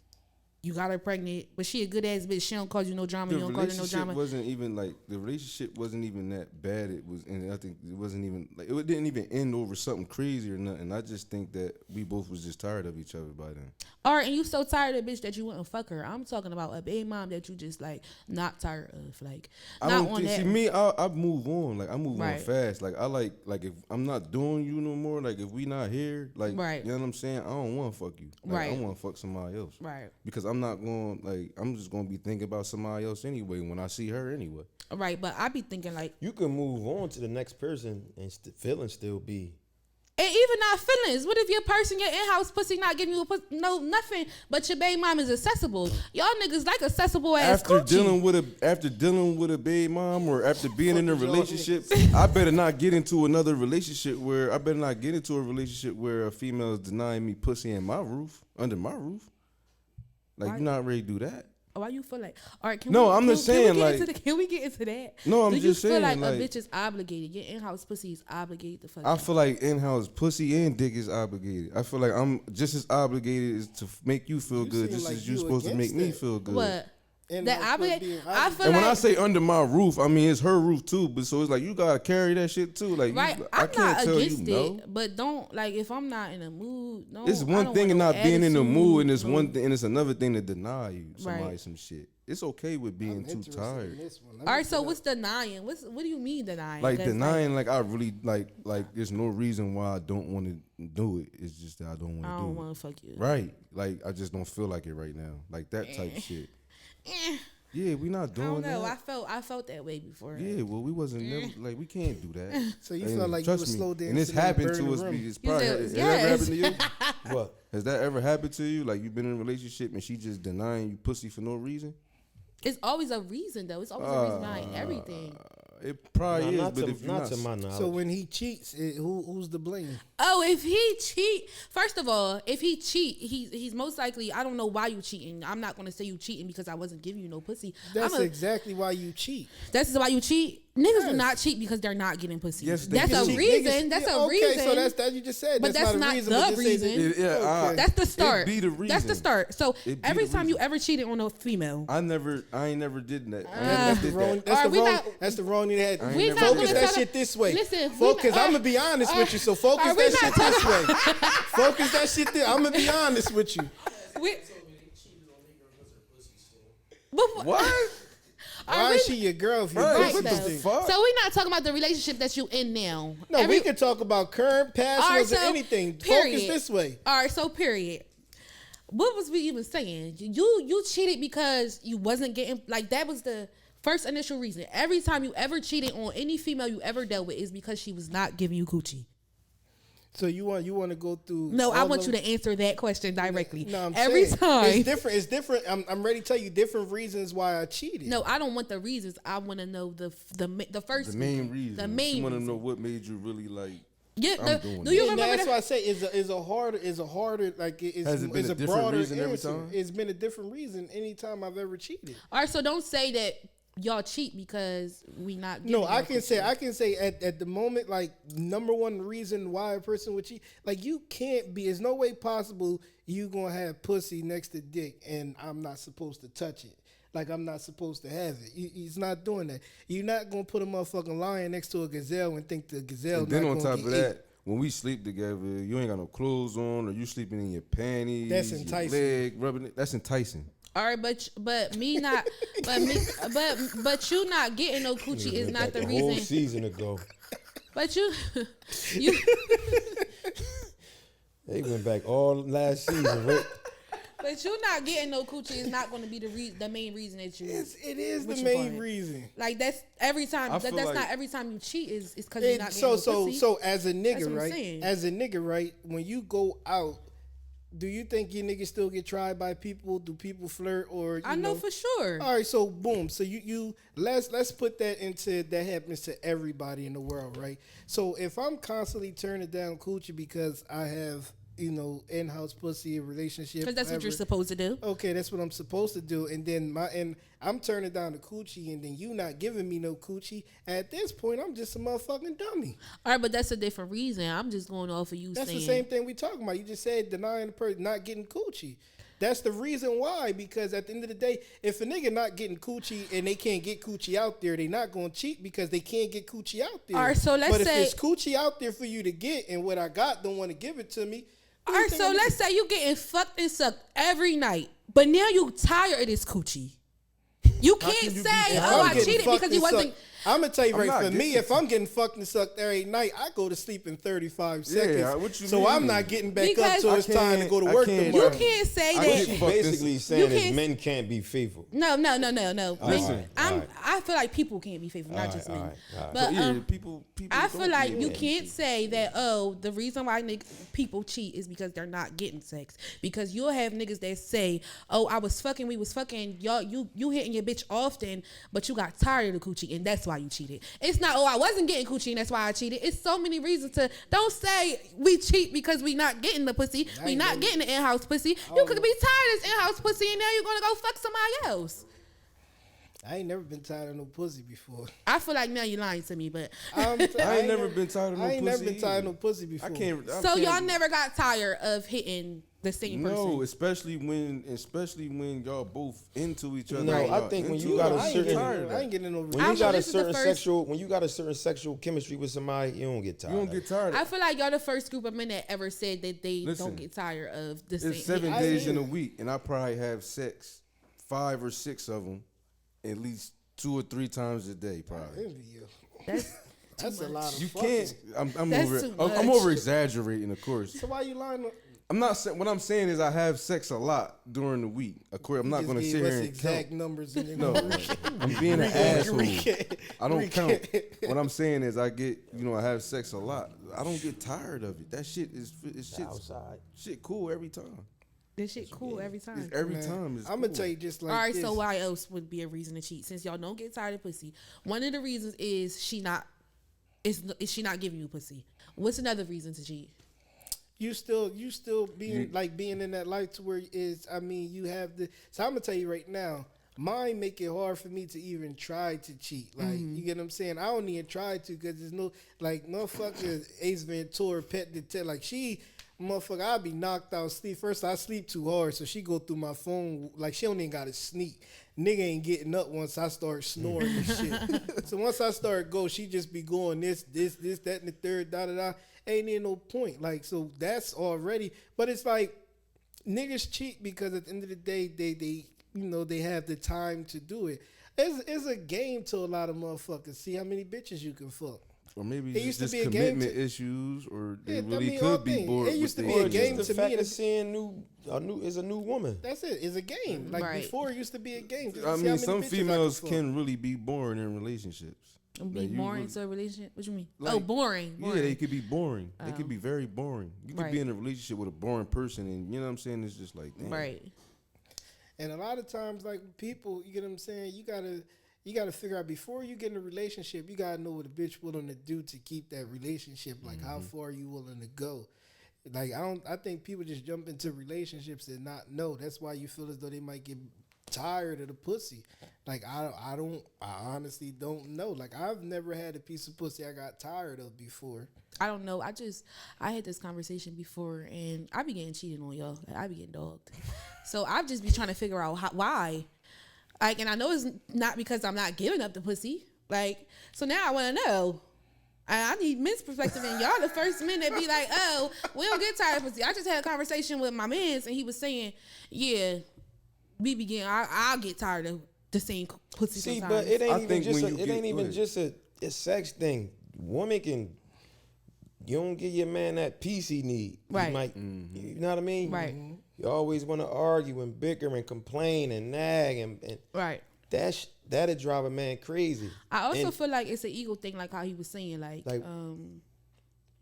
you got her pregnant, but she a good ass bitch. She don't cause you no drama. the You don't cause her no relationship drama. wasn't even like the relationship wasn't even that bad. It was, and I think it wasn't even like it didn't even end over something crazy or nothing. I just think that we both was just tired of each other by then. All right, and you so tired of the bitch that you wouldn't fuck her. I'm talking about a baby mom that you just like not tired of, like I not don't on think. that. See me, I move on. Like I move on Right. fast. Like I like if I'm not doing you no more. Like if we not here, like Right. you know what I'm saying. I don't want to fuck you. Like, Right. I want to fuck somebody else. Right. Because I'm not going like I'm just gonna be thinking about somebody else anyway when I see her anyway. Right, but I be thinking like, You can move on to the next person and feelings still be. and even not feelings. What if your person, your in-house pussy, not giving you a pussy, no nothing, but your baby mom is accessible? Y'all niggas like accessible ass After coochie. dealing with a baby mom or after being in a relationship, I better not get into another relationship where a female is denying me pussy in my roof, under my roof. Like Why- you not ready to do that. Why you feel like? All right, No, I'm just saying, can we get into that? No, I'm Do just you feel saying, like a like- bitch is obligated? Your in-house pussy is obligated to fuck. I you? feel like in-house pussy and dick is obligated. I feel like I'm just as obligated as to make you feel You good, seem just like as you you supposed to make against me that. feel good. What? And That also obligated? being I obligated. feel And like when I say under my roof, I mean it's her roof too. But so it's like you gotta carry that shit too. Like right. I I'm can't not tell against you no. it, but don't like if I'm not in a mood. No, It's I one don't thing want and no not being in the mood, and it's attitude, one no. thing, and it's another thing to deny you somebody Right. some shit. It's okay with being I'm too interested in tired. this one. Let All me right, so get what's denying? What do you mean denying? Like 'Cause, denying, like I really like there's no reason why I don't want to do it. It's just that I don't want I to don't do want to fuck you. it. Right? Like I just don't feel like it right now. Like that type shit. Yeah, we not I doing don't know. that. I felt that way before. Yeah, well, we wasn't never like we can't do that. So you And felt like you trust was me, slow dancing and it's in the happened burning to us. room. It's probably said, has that yes. ever happened to you? What? Has that ever happened to you? Like you've been in a relationship and she just denying you pussy for no reason? It's always a reason though. It's always a reason behind everything. It probably Nah, is, but if you're not to my knowledge. So when he cheats, who's to blame? Oh, if he cheat, first of all, if he cheat, he's most likely. I don't know why you cheating. I'm not gonna say you cheating because I wasn't giving you no pussy. That's exactly why you cheat. That's why you cheat. Niggas Yes. do not cheat because they're not getting pussy. Yes, they that's can a cheat. reason. That's a reason. Okay, so that's that you just said. But that's not reason, the but just say reason. that- okay. That's the start. be the reason. That's the start. So It be every the time you reason. ever cheated on a female, I ain't never did that. I That's never the did wrong. that. That's Are the we wrong. not- That's the wrong. That I ain't we never not did focus gonna that talk- shit this way. Listen, Because I'm gonna be honest with you. So focus are we that shit not this way. Focus that shit there. I'm gonna be honest with you. we, but, What? are Why we- is she your girl if you're Right, right, what the though? fuck? So we're not talking about the relationship that you in now. No, we can talk about current, past, All right, or so, anything. period. Focus this way. All right, so period. What was we even saying? You cheated because you wasn't getting, like, that was the first initial reason. Every time you ever cheated on any female you ever dealt with is because she was not giving you coochie. So you want to go through? No, I all want of- you to answer that question directly. No, I'm every saying, time. it's different. It's different. I'm ready to tell you different reasons why I cheated. No, I don't want the reasons. I want to know the first The main reason. The main She want to reason. know what made you really like. Yeah, I'm doing do you it. And remember that's that? why I say is a harder like it's, Has it been it's a different broader reason every answer. time? It's been a different reason anytime I've ever cheated. All right, so don't say that y'all cheat because we not. No, giving I y'all can coochie. say at the moment, like, number one reason why a person would cheat, like, you can't be. There's no way possible you gonna have pussy next to dick and I'm not supposed to touch it. Like, I'm not supposed to have it. He's not doing that. You're not gonna put a motherfucking lion next to a gazelle and think the gazelle. And then not on gonna top get of ate. that, when we sleep together, you ain't got no clothes on, or you sleeping in your panties. That's your enticing. leg rubbing it. That's enticing. All right, but me not, but you not getting no coochie is not the a whole reason. season ago. But you They went back all last season. Right? but you not getting no coochie is not going to be the main reason that you. It is What the you main call it? reason. Like that's every time. I That's feel like- not every time you cheat is because you're not getting So no pussy. so as a That's nigga, what I'm right? saying. As a nigga, right? When you go out, do you think your niggas still get tried by people? Do people flirt or? I know for sure. All right, so boom. So you let's put that into that happens to everybody in the world, right? So if I'm constantly turning down coochie because I have in-house pussy relationship, Because that's what you're whatever, supposed to do. okay, that's what I'm supposed to do, and then I'm turning down the coochie, and then you not giving me no coochie. At this point, I'm just a motherfucking dummy. All right, but that's a different reason. I'm just going off of you That's saying. the same thing we talking about. You just said denying the person not getting coochie. That's the reason why. Because at the end of the day, if a nigga not getting coochie and they can't get coochie out there, they not gonna cheat because they can't get coochie out there. All right, so let's but say- if it's coochie out there for you to get, and what I got don't want to give it to me. All right, so let's say you getting fucked and sucked every night, but now you tired of this coochie. You can't can you be say, tired? "Oh, I'm I getting cheated fucked because you and wasn't." sucked. I'm gonna tell you I'm right. not For me, getting- if I'm getting fucked and sucked every night, I go to sleep in 35 seconds. what you so mean? I'm not getting back Because- up till it's I time to can't- go to I work can't- tomorrow. You can't say I What that. get she fucked basically this- saying is can't- men can't be faithful. No. Listen. I feel like people can't be faithful, not just me. all right. But Yeah, people. I don't feel like be you able to can't cheat. say that. Oh, the reason why people cheat is because they're not getting sex. Because you'll have niggas that say, "Oh, we was fucking, y'all, you hitting your bitch often, but you got tired of the coochie, and that's why you cheated." It's not, "Oh, I wasn't getting coochie, and that's why I cheated." It's so many reasons to. Don't say we cheat because we not getting the pussy. We not getting the in-house pussy. You could be tired of this in-house pussy, and now you're gonna go fuck somebody else. I ain't never been tired of no pussy before. I feel like now you're lying to me, but I ain't never been tired of no I ain't never pussy been tired of no either. pussy before. I can't. so y'all never got tired of hitting the same person. No, especially when y'all both into each other. No, and I y'all think when into you it, got a I ain't certain- getting, I ain't getting no. When I you got a this is the certain first- sexual chemistry with somebody, you don't get tired. you don't get tired. I feel like y'all the first group of men that ever said that they Listen, don't get tired of the same. It's 7 I days hear in a it. week, and I probably have sex 5 or 6 of them, at least 2 or 3 times a day, probably. Envy you. That's a lot of You fucking. can't. I'm That's over. too I'm much. over exaggerating, of course. So why you lying? I'm not saying. What I'm saying is I have sex a lot during the week. Of course, I'm not Just going to gave sit us here and exact count. numbers and No, then I'm being an asshole. recant. I don't count. What I'm saying is I get. I have sex a lot. I don't get tired of it. That shit is. It's shit. outside. Shit cool every time. This shit cool every time. It's every time. It's I'm cool. gonna tell you just like All right, this. so why else would be a reason to cheat? Since y'all don't get tired of pussy, one of the reasons is she not giving you pussy. What's another reason to cheat? You still being being in that life to where you have the. So I'm gonna tell you right now, mine make it hard for me to even try to cheat. Like you get what I'm saying? I don't even try to because there's no like motherfucker Ace Ventura pet detective. Like she. Motherfucker, I'll be knocked out sleep. First, I sleep too hard, so she go through my phone like she don't even got to sneak. Nigga ain't getting up once I start snoring and shit. So once I start go, she just be going this, that, and the third, da. Ain't in no point. Like so, that's already. But it's like niggas cheat because at the end of the day, they have the time to do it. It's a game to a lot of motherfuckers. See how many bitches you can fuck. Or maybe It it's used to just be a game commitment issues, or they Yeah, really all could be things. bored. It used with to their be a game the to fact me. of seeing is a new woman. That's it. It's a game. Like Right. before, it used to be a game. Just to I see how mean, many some bitches I females fuck. can really be boring in relationships. Be Like, you boring really- to a relationship? What you mean? Like, boring. Yeah, they could be boring. They could Oh. be very boring. You could Right. be in a relationship with a boring person, and you know what I'm saying? It's just like, damn. Right. And a lot of times, like people, you get what I'm saying. You gotta figure out before you get in a relationship. You gotta know what a bitch willing to do to keep that relationship. Like how far you willing to go. Like I think people just jump into relationships and not know. That's why you feel as though they might get tired of the pussy. Like I honestly don't know. Like I've never had a piece of pussy I got tired of before. I don't know. I had this conversation before, and I be getting cheated on, y'all. Like, I be getting dogged. So I've just be trying to figure out why. Like, and I know it's not because I'm not giving up the pussy. Like, so now I want to know. And I need men's perspective, and y'all the first men that be like, oh, we don't get tired of pussy. I just had a conversation with my mans, and he was saying, yeah, we begin. I'll get tired of the same pussy See, sometimes. but it I ain't even think just when you get- just a sex thing. Woman can. You don't give your man that peace he need. Right. He might, you know what I mean? Right. You always want to argue and bicker and complain and nag and Right. that'd drive a man crazy. I also And- feel like it's an ego thing, like how he was saying, like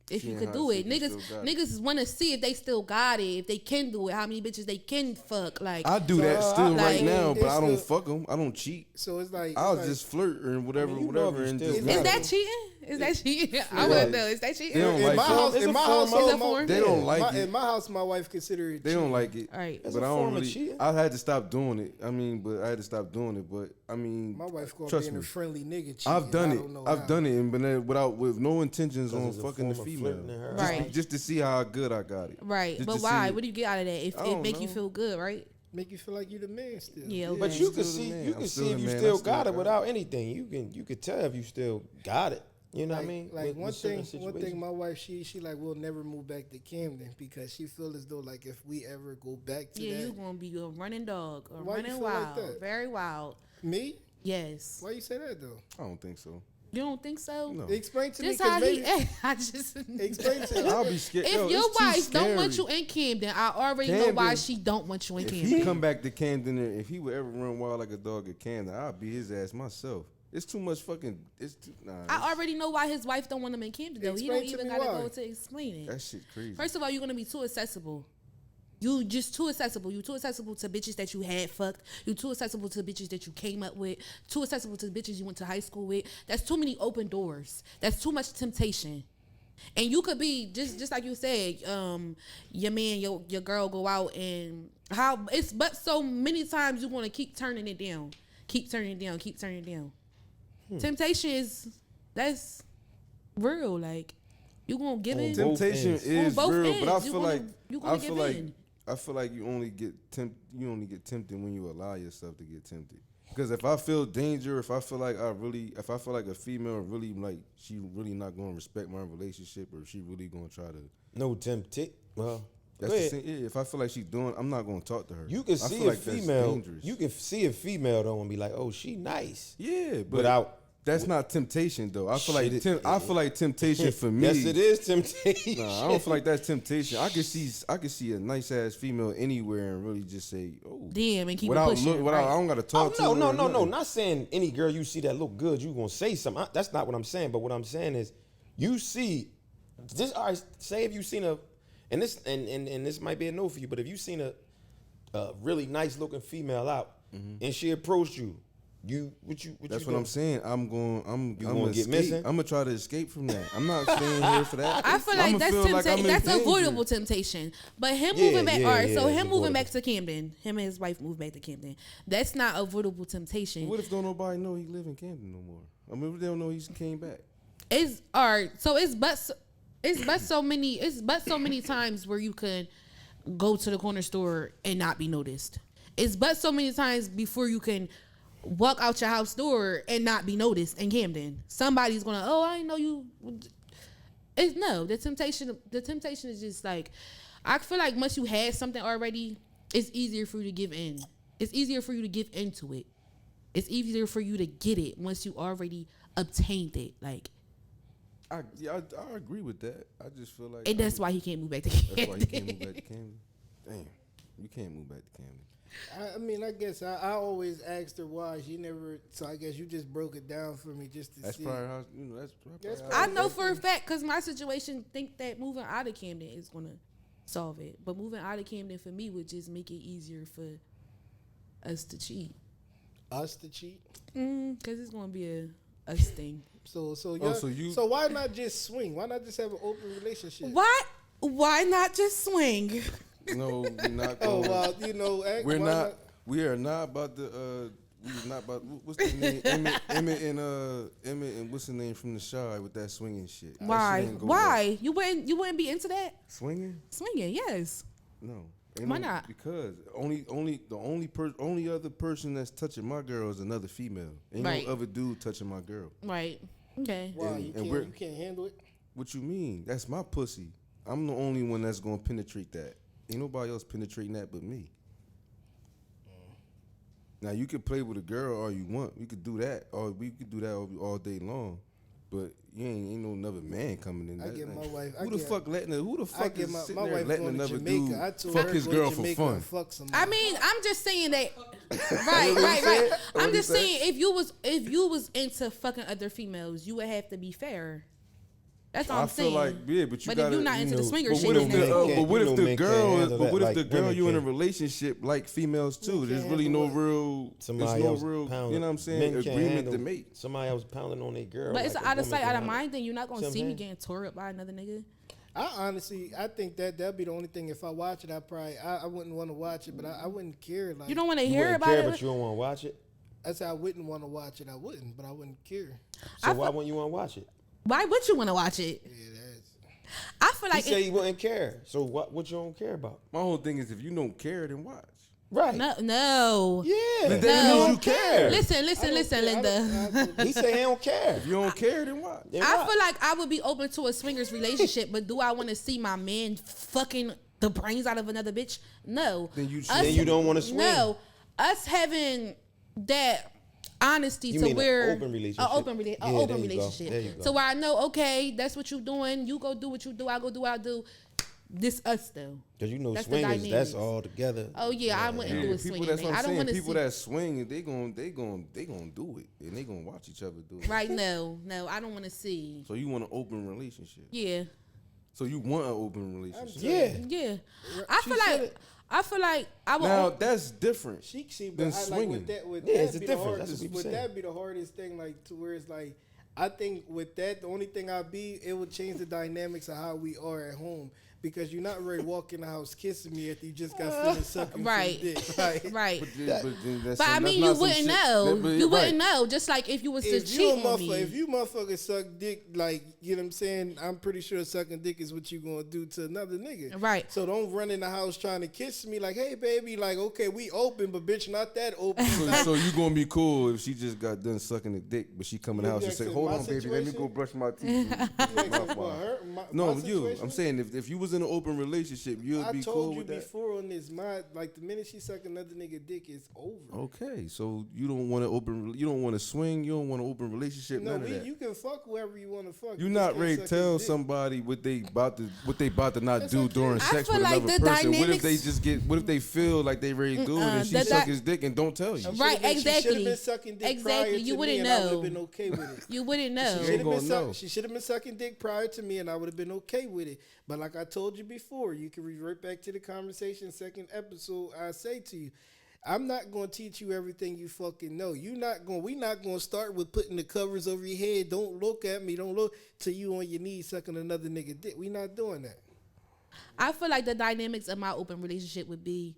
if you Seeing could how do she it, can still got it. niggas want to see if they still got it, if they can do it, how many bitches they can fuck. Like, I do that still like- right now, but It's I don't the- fuck them. I don't cheat. So it's like I'll it's like, just flirt and whatever, I mean, you know whatever, if you and still just. got is it. that cheating? Is that cheating? I want to know. Is that cheating? They don't in like my it. house. It's In a my form of- household, Is it for- They don't like in it. my house, my wife consider it. They don't like it. All right. It's But a I form don't of really. cheating. I had to stop doing it. I mean, but I had to stop doing it. But I mean, My wife called trust being me. a friendly nigga. Cheating. I've done I it. don't know I've how. done it, and but with no intentions on It's a fucking the form of female. flirting in her Right. Just to see how good I got it. Right. Just But to why? see- What do you get out of that? If I it don't make you know. feel good, right? Make you feel like you the man still. Yeah, okay. But you I'm can still the see, man. you I'm can still see the if you man. I still still got it got it. without anything. You could tell if you still got it. You know what I mean? Like With one certain thing, situations. my wife, she like will never move back to Camden because she feel as though like if we ever go back to Yeah, that, you gonna be a running dog, or Why you running feel like wild, that? very wild. me. Yes. Why you say that though? I don't think so. You don't think so? No. Explain to me, Just 'cause how maybe, he. I just. explain to me. I'll be scared. If Yo, your it's too wife don't want scary. you in Camden, I already know why Camden. she don't want you in If Camden. he come back to Camden, and if he would ever run wild like a dog at Camden, I'll beat his ass myself. It's too much fucking. It's too. Nah. I already know why his wife don't want him in Camden though. He don't Explain to even me gotta why. go to explain it. That shit crazy. First of all, you're gonna be too accessible. You just too accessible. You too accessible to bitches that you had fucked. You too accessible to bitches that you came up with. Too accessible to bitches you went to high school with. That's too many open doors. That's too much temptation. And you could be just like you said, your man, your girl go out and how it's but so many times you want to keep turning it down. Keep turning it down, keep turning it down. Temptation that's real. Like you gonna give On in. both Temptation ends. is On both real, but I ends, you feel gonna- like you gonna I feel give like in. I feel like you only get tempted when you allow yourself to get tempted. Because if I feel danger, if I feel like a female really like she really not gonna respect my relationship, or she really gonna try to. No temptation. Well, That's go the ahead. same. Yeah, if I feel like she's doing, I'm not gonna talk to her. You can I see feel a like that's female. dangerous. You can see a female though and be like, "Oh, she nice." Yeah, but Without that's not temptation though. I feel like Shit, I feel like temptation for me. Yes, it is temptation. Nah, I don't feel like that's temptation. I can see a nice ass female anywhere and really just say, "Oh, Damn, and keep it without pushing. without right. I don't gotta talk to Oh, her. no, or no, no, no. nothing. Not saying any girl you see that look good, you gonna say something. That's not what I'm saying. But what I'm saying is, you see, just all right. Say if you seen a, and this might be a no for you, but if you seen a really nice looking female out, and she approached you, That's what I'm saying. I'm gonna get escape. missing? I'm gonna try to escape from that. I'm not staying here for that. I feel like I'ma that's feel like I'm in that's danger. avoidable temptation. But him Yeah, moving back, yeah, all right. yeah, So it's him moving back avoidable. to Camden, him and his wife moved back to Camden. That's not avoidable temptation. What if don't nobody know he live in Camden no more? I mean, they don't know he came back. It's all right. So it's but so many times where you could go to the corner store and not be noticed. It's but so many times before you can walk out your house door and not be noticed in Camden. Somebody's gonna, oh, I didn't know you. It's no, the temptation is just like, I feel like once you had something already, it's easier for you to give in. It's easier for you to give into it. It's easier for you to get it once you already obtained it. Like, I agree with that. I just feel like and that's why he can't move back to that's Camden. why he can't move back to Camden. Damn, you can't move back to Camden. I mean, I guess I always asked her why. She never. So I guess you just broke it down for me just to That's see. probably how that's That's probably how I know for a fact because my situation think that moving out of Camden is gonna solve it, but moving out of Camden for me would just make it easier for us to cheat. Us to cheat. Because it's gonna be a us thing. So you- so why not just swing? Why not just have an open relationship? Why not just swing? No, we're not. Oh Going, well, you know, we're why not. We are not about the. We're not about. What's the name? Emmett and what's the name from the Shy with that swinging shit? That Why? shit ain't go Why? right. You wouldn't be into that? Swinging? Swinging, yes. No. Ain't Why no- not? Because only other person that's touching my girl is another female. Ain't Right. no other dude touching my girl. Right. Okay. Why And- you and can't? You can't handle it. What you mean? That's my pussy. I'm the only one that's gonna penetrate that. Ain't nobody else penetrating that but me. Now you can play with a girl all you want. You could do that, or we could do that all day long. But you ain't no another man coming in. I That- get my like, wife. Who the fuck I get is my sitting there wife letting going to another Jamaica. dude I told fuck her his go to girl for Jamaica fun? and fuck somebody. I mean, I'm just saying that. Right. I'm he just said? saying if you was into fucking other females, you would have to be fair. That's all I I'm feel saying. like yeah, but you but gotta. if you're not into the swinger But shit, what if then the that's cool. men but what you if know the men can't girl? handle But that what if like the girl women you in a can. relationship like females too? Men There's can't really no handle real. Somebody There's no else real. pounding. You know what I'm saying? Men can't Agreement handle to make. Somebody else pounding on their girl. But it's like out a of woman sight, can out of handle. mind. Then you're not gonna See what I'm see me saying? getting tore up by another nigga. I think that'd be the only thing. If I watch it, I wouldn't want to watch it, but I wouldn't care. Like You don't want to You hear wouldn't about care, it. but you don't want to watch it. I said I wouldn't want to watch it. I wouldn't, but I wouldn't care. So why wouldn't you want to watch it? Why would you want to watch it? Yeah, that's. I feel He like said he wouldn't care. So what you don't care about? My whole thing is if you don't care, then watch. Right. no. Yeah. Then No. means you care. Listen, I don't care. Linda. He said he don't care. If you don't care, then watch. Then I what? feel like I would be open to a swingers relationship, but do I want to see my man fucking the brains out of another bitch? No. Then you should- Us- Then you don't want to swing. No. Us having that honesty You to mean an where open relationship. an open, Yeah, open there you go. relationship. There you go. So where I know, okay, that's what you doing. You go do what you do. I go do what I do. This us though. Because you know That's the swingers, dynamics. that's all together. Oh yeah, I wouldn't do a People, swinging that's thing. what I I'm don't saying. want to People see. that swing, they gon' do it, and they gonna watch each other do it. Right? No, I don't want to see. So you want an open relationship? Yeah. So you want an open relationship? Yeah. Yeah, She said I feel like I would. Now that's different. She see, Than but I like swinging. with that. With Yeah, that it's a be difference. The That's hardest, what we would saying. that be the hardest thing? Like to where it's like, I think with that, the only thing it would change the dynamics of how we are at home. Because you're not ready to walk in the house kissing me after you just got finished sucking Right. some dick. Right. right. then that's But I that's mean, not you some wouldn't shit- know. that- but- You right. wouldn't know. Just like if you was to If cheat on me. if you motherfuckers suck dick, like, you know what I'm saying, I'm pretty sure sucking dick is what you gonna do to another nigga. Right. So don't run in the house trying to kiss me like, hey, baby, like, okay, we open, but bitch, not that open. So you gonna be cool if she just got done sucking the dick, but she come in the You house and like say, to "Hold my on, baby, let me situation? go brush my teeth." Like, what, her? No, my you. situation? I'm saying if you was in an open relationship, you'd I be told cool you with that. before on this, like the minute she suck another nigga dick, it's over. Okay, so you don't want to you don't want to swing, you don't want an open relationship, No, none of that. you can fuck whoever you want to fuck. You're You not just ready can't to suck his tell dick. somebody what they about to not That's do okay. during I sex feel with like another the person. What if they dynamics- just get? What if they feel like they ready to do it and she the suck di- his dick and don't tell you? Right, She should have exactly. been sucking dick Exactly, prior you to wouldn't me, and I would know. have been okay with it. You wouldn't She know. should ain't have gonna been know. She should have been sucking dick prior to me, and I would have been okay with it. But like I told told you before. You can revert back to the conversation. Second episode, I say to you, I'm not going to teach you everything you fucking know. We not going to start with putting the covers over your head. Don't look at me. Don't look till you on your knees sucking another nigga dick. We not doing that. I feel like the dynamics of my open relationship would be,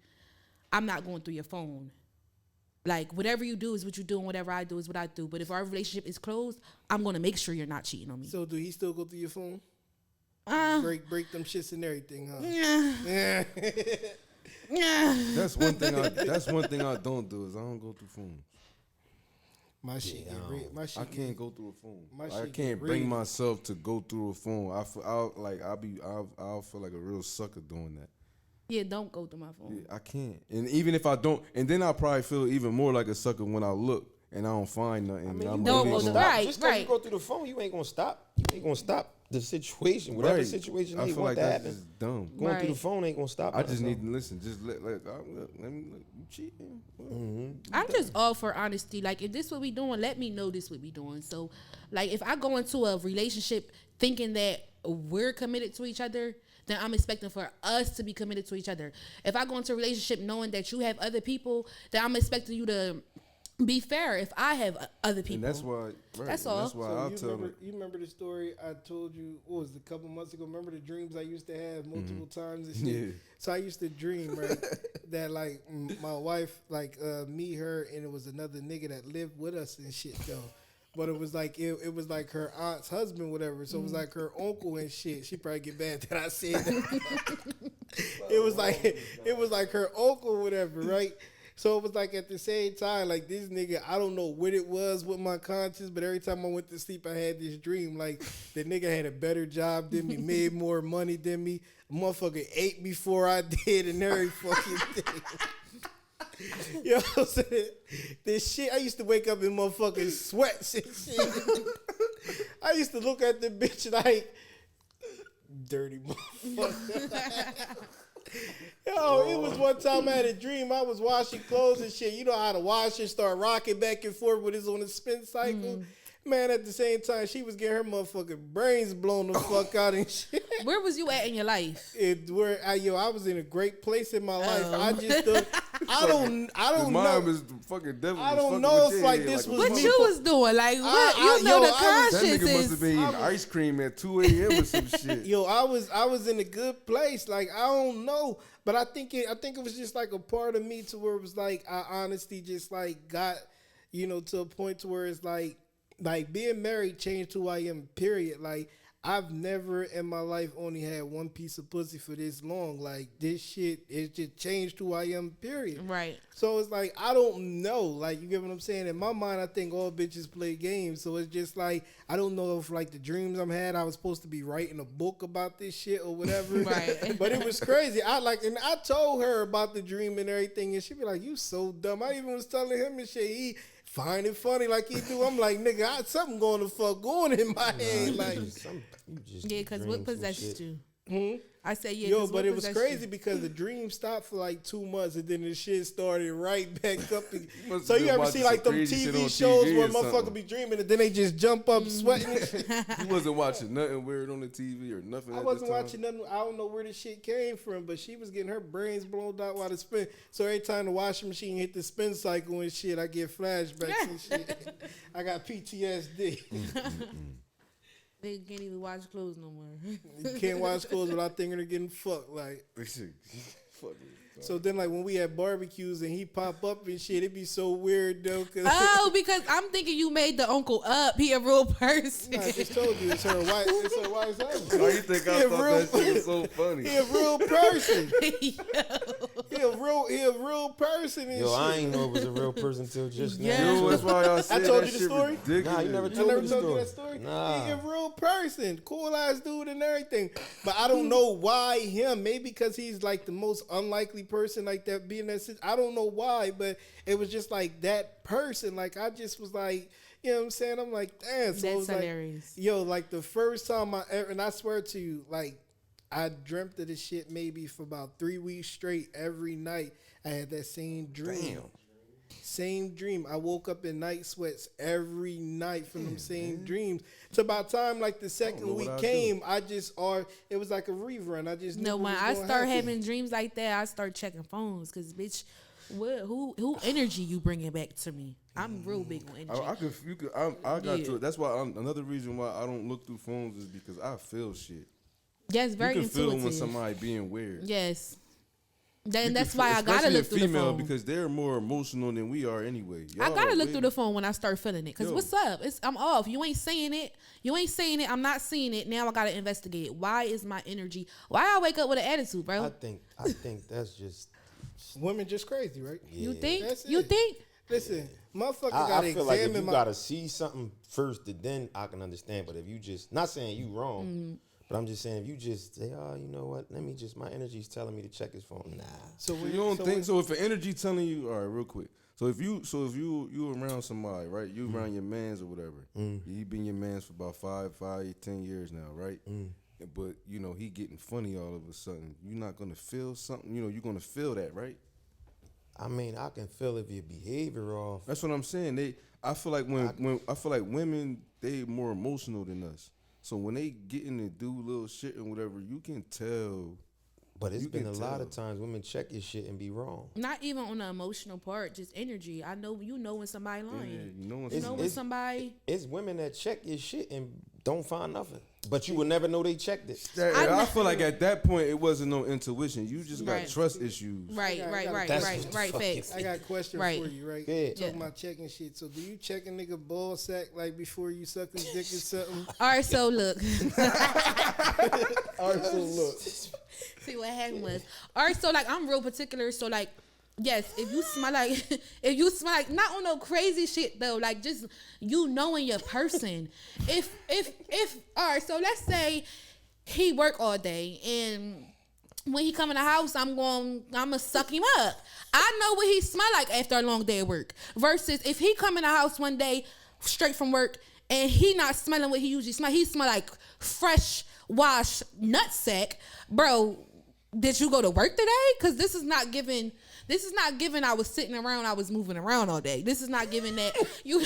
I'm not going through your phone. Like, whatever you do is what you do, and whatever I do is what I do. But if our relationship is closed, I'm going to make sure you're not cheating on me. So do he still go through your phone? Break them shits and everything, huh? Yeah. Yeah. That's one thing I don't do is I don't go through phones. My shit get red. My shit I can't go through a phone. My I shit can't get bring red. myself to go through a phone. I'll feel like a real sucker doing that. Yeah, don't go through my phone. Yeah, I can't. And even if I don't, and then I'll probably feel even more like a sucker when I look and I don't find nothing. I mean, I'm don't really go gonna- to right. Just because you go through the phone, you ain't gonna stop. You ain't gonna stop the situation, whatever Right. situation I they feel want like to that's happen. just dumb. Going through the Right. phone ain't gonna stop. I just nothing. need to listen. Just let me look. You cheating? I'm just all for honesty. Like, if this what we doing, let me know this what we doing. So, like, if I go into a relationship thinking that we're committed to each other, then I'm expecting for us to be committed to each other. If I go into a relationship knowing that you have other people, then I'm expecting you to be fair if I have other people. And that's why. Right, That's and all. That's why So I'll tell them. you remember the story I told you, what was it, a couple months ago? Remember the dreams I used to have multiple times and shit? Yeah. So I used to dream, right, that like my wife, like me, her, and it was another nigga that lived with us and shit though. But it was like it was like her aunt's husband, whatever. So it was like her uncle and shit. She probably get mad that I said that. it was like her uncle, whatever, right? So it was like at the same time, like this nigga, I don't know what it was with my conscience, but every time I went to sleep, I had this dream. Like the nigga had a better job than me, made more money than me. Motherfucker ate before I did and every fucking thing. Yo, so this shit, I used to wake up in motherfucking sweats and shit. I used to look at the bitch like, dirty motherfucker. Yo, it was one time I had a dream. I was washing clothes and shit. You know how to wash and start rocking back and forth with his on a spin cycle? Man, at the same time, she was getting her motherfucking brains blown the fuck out and shit. Where was you at in your life? I was in a great place in my life. I just I don't Mine know. is the fucking devil. I was don't fucking know with if your like head this a was What me. you was doing? Like, what? You know yo, the I was- That conscience nigga must have is. been eating ice cream at 2 a.m. or some shit. Yo, I was in a good place. Like I don't know, but I think it was just like a part of me to where it was like I honestly just like got, to a point to where it's like being married changed who I am. Period. Like I've never in my life only had one piece of pussy for this long. Like this shit, it just changed who I am. Period. Right. So it's like I don't know. Like you get what I'm saying? In my mind, I think all bitches play games. So it's just like I don't know if like the dreams I'm had, I was supposed to be writing a book about this shit or whatever. Right. But it was crazy. And I told her about the dream and everything, and she be like, "You so dumb." I even was telling him and shit. He find it funny like he do. I'm like, nigga, something going to fuck going in my head. Like, Yeah, because what possessed you? I say yeah. yo, 'cause but what it was possessed crazy you? because the dream stopped for like 2 months and then the shit started right back up. must So have you been ever watching see like some them crazy shit TV on shows TV where or motherfucker something. be dreaming and then they just jump up sweating and shit? You wasn't watching nothing weird on the TV or nothing. I at wasn't the time. watching nothing. I don't know where the shit came from, but she was getting her brains blown out while the spin. So every time the washing machine hit the spin cycle and shit, I get flashbacks and shit. I got PTSD. They can't even wash clothes no more. You can't wash clothes without thinking they're getting fucked. Like, This shit, fuck it. so then like when we had barbecues and he pop up and shit, it'd be so weird though. Cause Oh, because I'm thinking you made the uncle up. He a real person. I just told you it's her wife. It's her wife's husband. Why you think I He a thought real- that shit was so funny? He a real person. Yo. He a real person and Yo, shit. I ain't know it was a real person till just now. Yeah. Yo, that's why I said told that you the shit story? ridiculous. Nah, you never I told never me told you story. that story. Nah. He a real person, cool ass dude and everything. But I don't know why him. Maybe because he's like the most unlikely person like that being that. I don't know why, but it was just like that person. Like I just was like, you know what I'm saying? I'm like, damn. So it was That's like, hilarious. yo, like the first time I ever, and I swear to you, like I dreamt of this shit maybe for about 3 weeks straight. Every night I had that same dream. Same dream. I woke up in night sweats every night from them same dreams. So by the time like the second know week what I came, it was like a rerun. I just knew No, what when was I gonna start happen. having dreams like that, I start checking phones because bitch, who energy you bringing back to me? I'm real big on energy. I got Yeah. to. That's why another reason why I don't look through phones is because I feel shit. Yes, very You can feel intuitive. when somebody being weird. Yes. You Then can that's feel- why I gotta especially look a through the female phone. because they're more emotional than we are anyway. I Y'all gotta are look way- through the phone when I start feeling it. Cause Yo. what's up? I'm off. You ain't saying it. I'm not seeing it. Now I gotta investigate it. Why is my energy? Why I wake up with an attitude, bro? I think that's just. Women just crazy, right? Yeah. You think? That's You it. think? Listen, motherfucker I gotta feel like if examine you my. gotta see something first, then I can understand. But if you just, not saying you wrong, Mm-hmm. but I'm just saying if you just say, oh, you know what? My energy's telling me to check his phone. Nah. So So when you don't think when- so? If an energy telling you, all right, real quick. So if you around somebody, right? You around your mans or whatever. You been your mans for about 10 years now, right? But you know he getting funny all of a sudden. You're not gonna feel something. You know you're gonna feel that, right? I mean, I can feel if your behavior off. That's what I'm saying. I feel like I feel like women they more emotional than us. So when they get in and do little shit and whatever, you can tell. But it's You been can a lot of tell. times women check your shit and be wrong. Not even on the emotional part, just energy. I know you know when somebody lying. Yeah, you know You know when It's- somebody. It's women that check your shit and don't find nothing. But you will never know they checked it. I feel like at that point it wasn't no intuition. You just got Right. trust issues. Right, I right, gotta- right, That's right, what the right. fuck Facts. I got a question Right. for you, right? Yeah. Talking about checking shit. So do you check a nigga ball sack like before you suck his dick or something? All right, so look. Also, look. See what happened was. All right, so like I'm real particular. So like, yes, if you smell like not on no crazy shit though, like just you knowing your person. If all right, so let's say he work all day and when he come in the house, I'ma suck him up. I know what he smell like after a long day of work. Versus if he come in the house one day straight from work and he not smelling what he usually smell, he smell like fresh washed nutsack, bro. Did you go to work today? Because this is not giving. I was sitting around. I was moving around all day. This is not giving that. You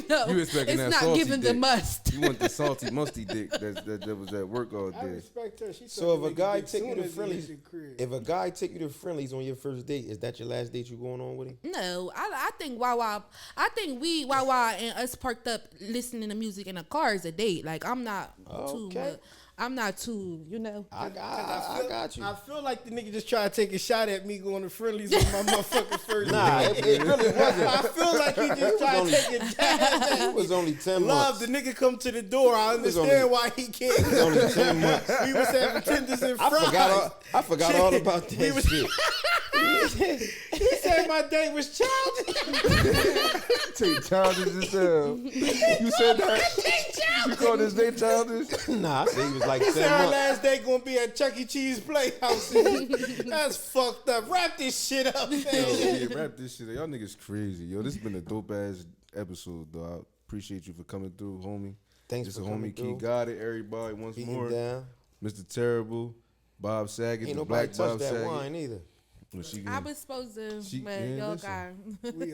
know. You expecting it's that not salty giving the dick. must. You want the salty, musty dick that was at work all I day. respect her. She So sucking if a guy nigga dick take you soon to as he friendlies, hit the crib. if a guy take you to friendlies on your first date, is that your last date you going on with him? No, I think Wawa. I think Wawa and us parked up listening to music in a car is a date. Like I'm not too. Okay. I'm not too. You know. I got you. I feel like the nigga just tried to take a shot at me going to friendlies on my motherfucking first Nah, date. it really wasn't. I feel like he just tried to take a jab. It was only 10 Love, months. the nigga come to the door. I was understand only- why he can't. It was only 10 months. We was having tenders and fries. I forgot all about We that was- shit. He said my date was childish. Take childish as hell. You said that? You called this date childish? Nah, I said he was like He 10 said our months. last day gonna be at Chuck E. Cheese Playhouse. That's fucked up. Wrap this shit up, man. Yo, yeah, wrap this shit up. Y'all niggas crazy. Yo, this has been a dope ass episode, though. I appreciate you for coming through, homie. Thanks This for is coming homie Ki through. Gottit, everybody once Beating more. down. Mr. Terrible, Bob Saget, Ain't the nobody Black Bob touched that Saget. wine either. Well, she I gonna- was supposed to, She- but yeah, y'all listen. got. We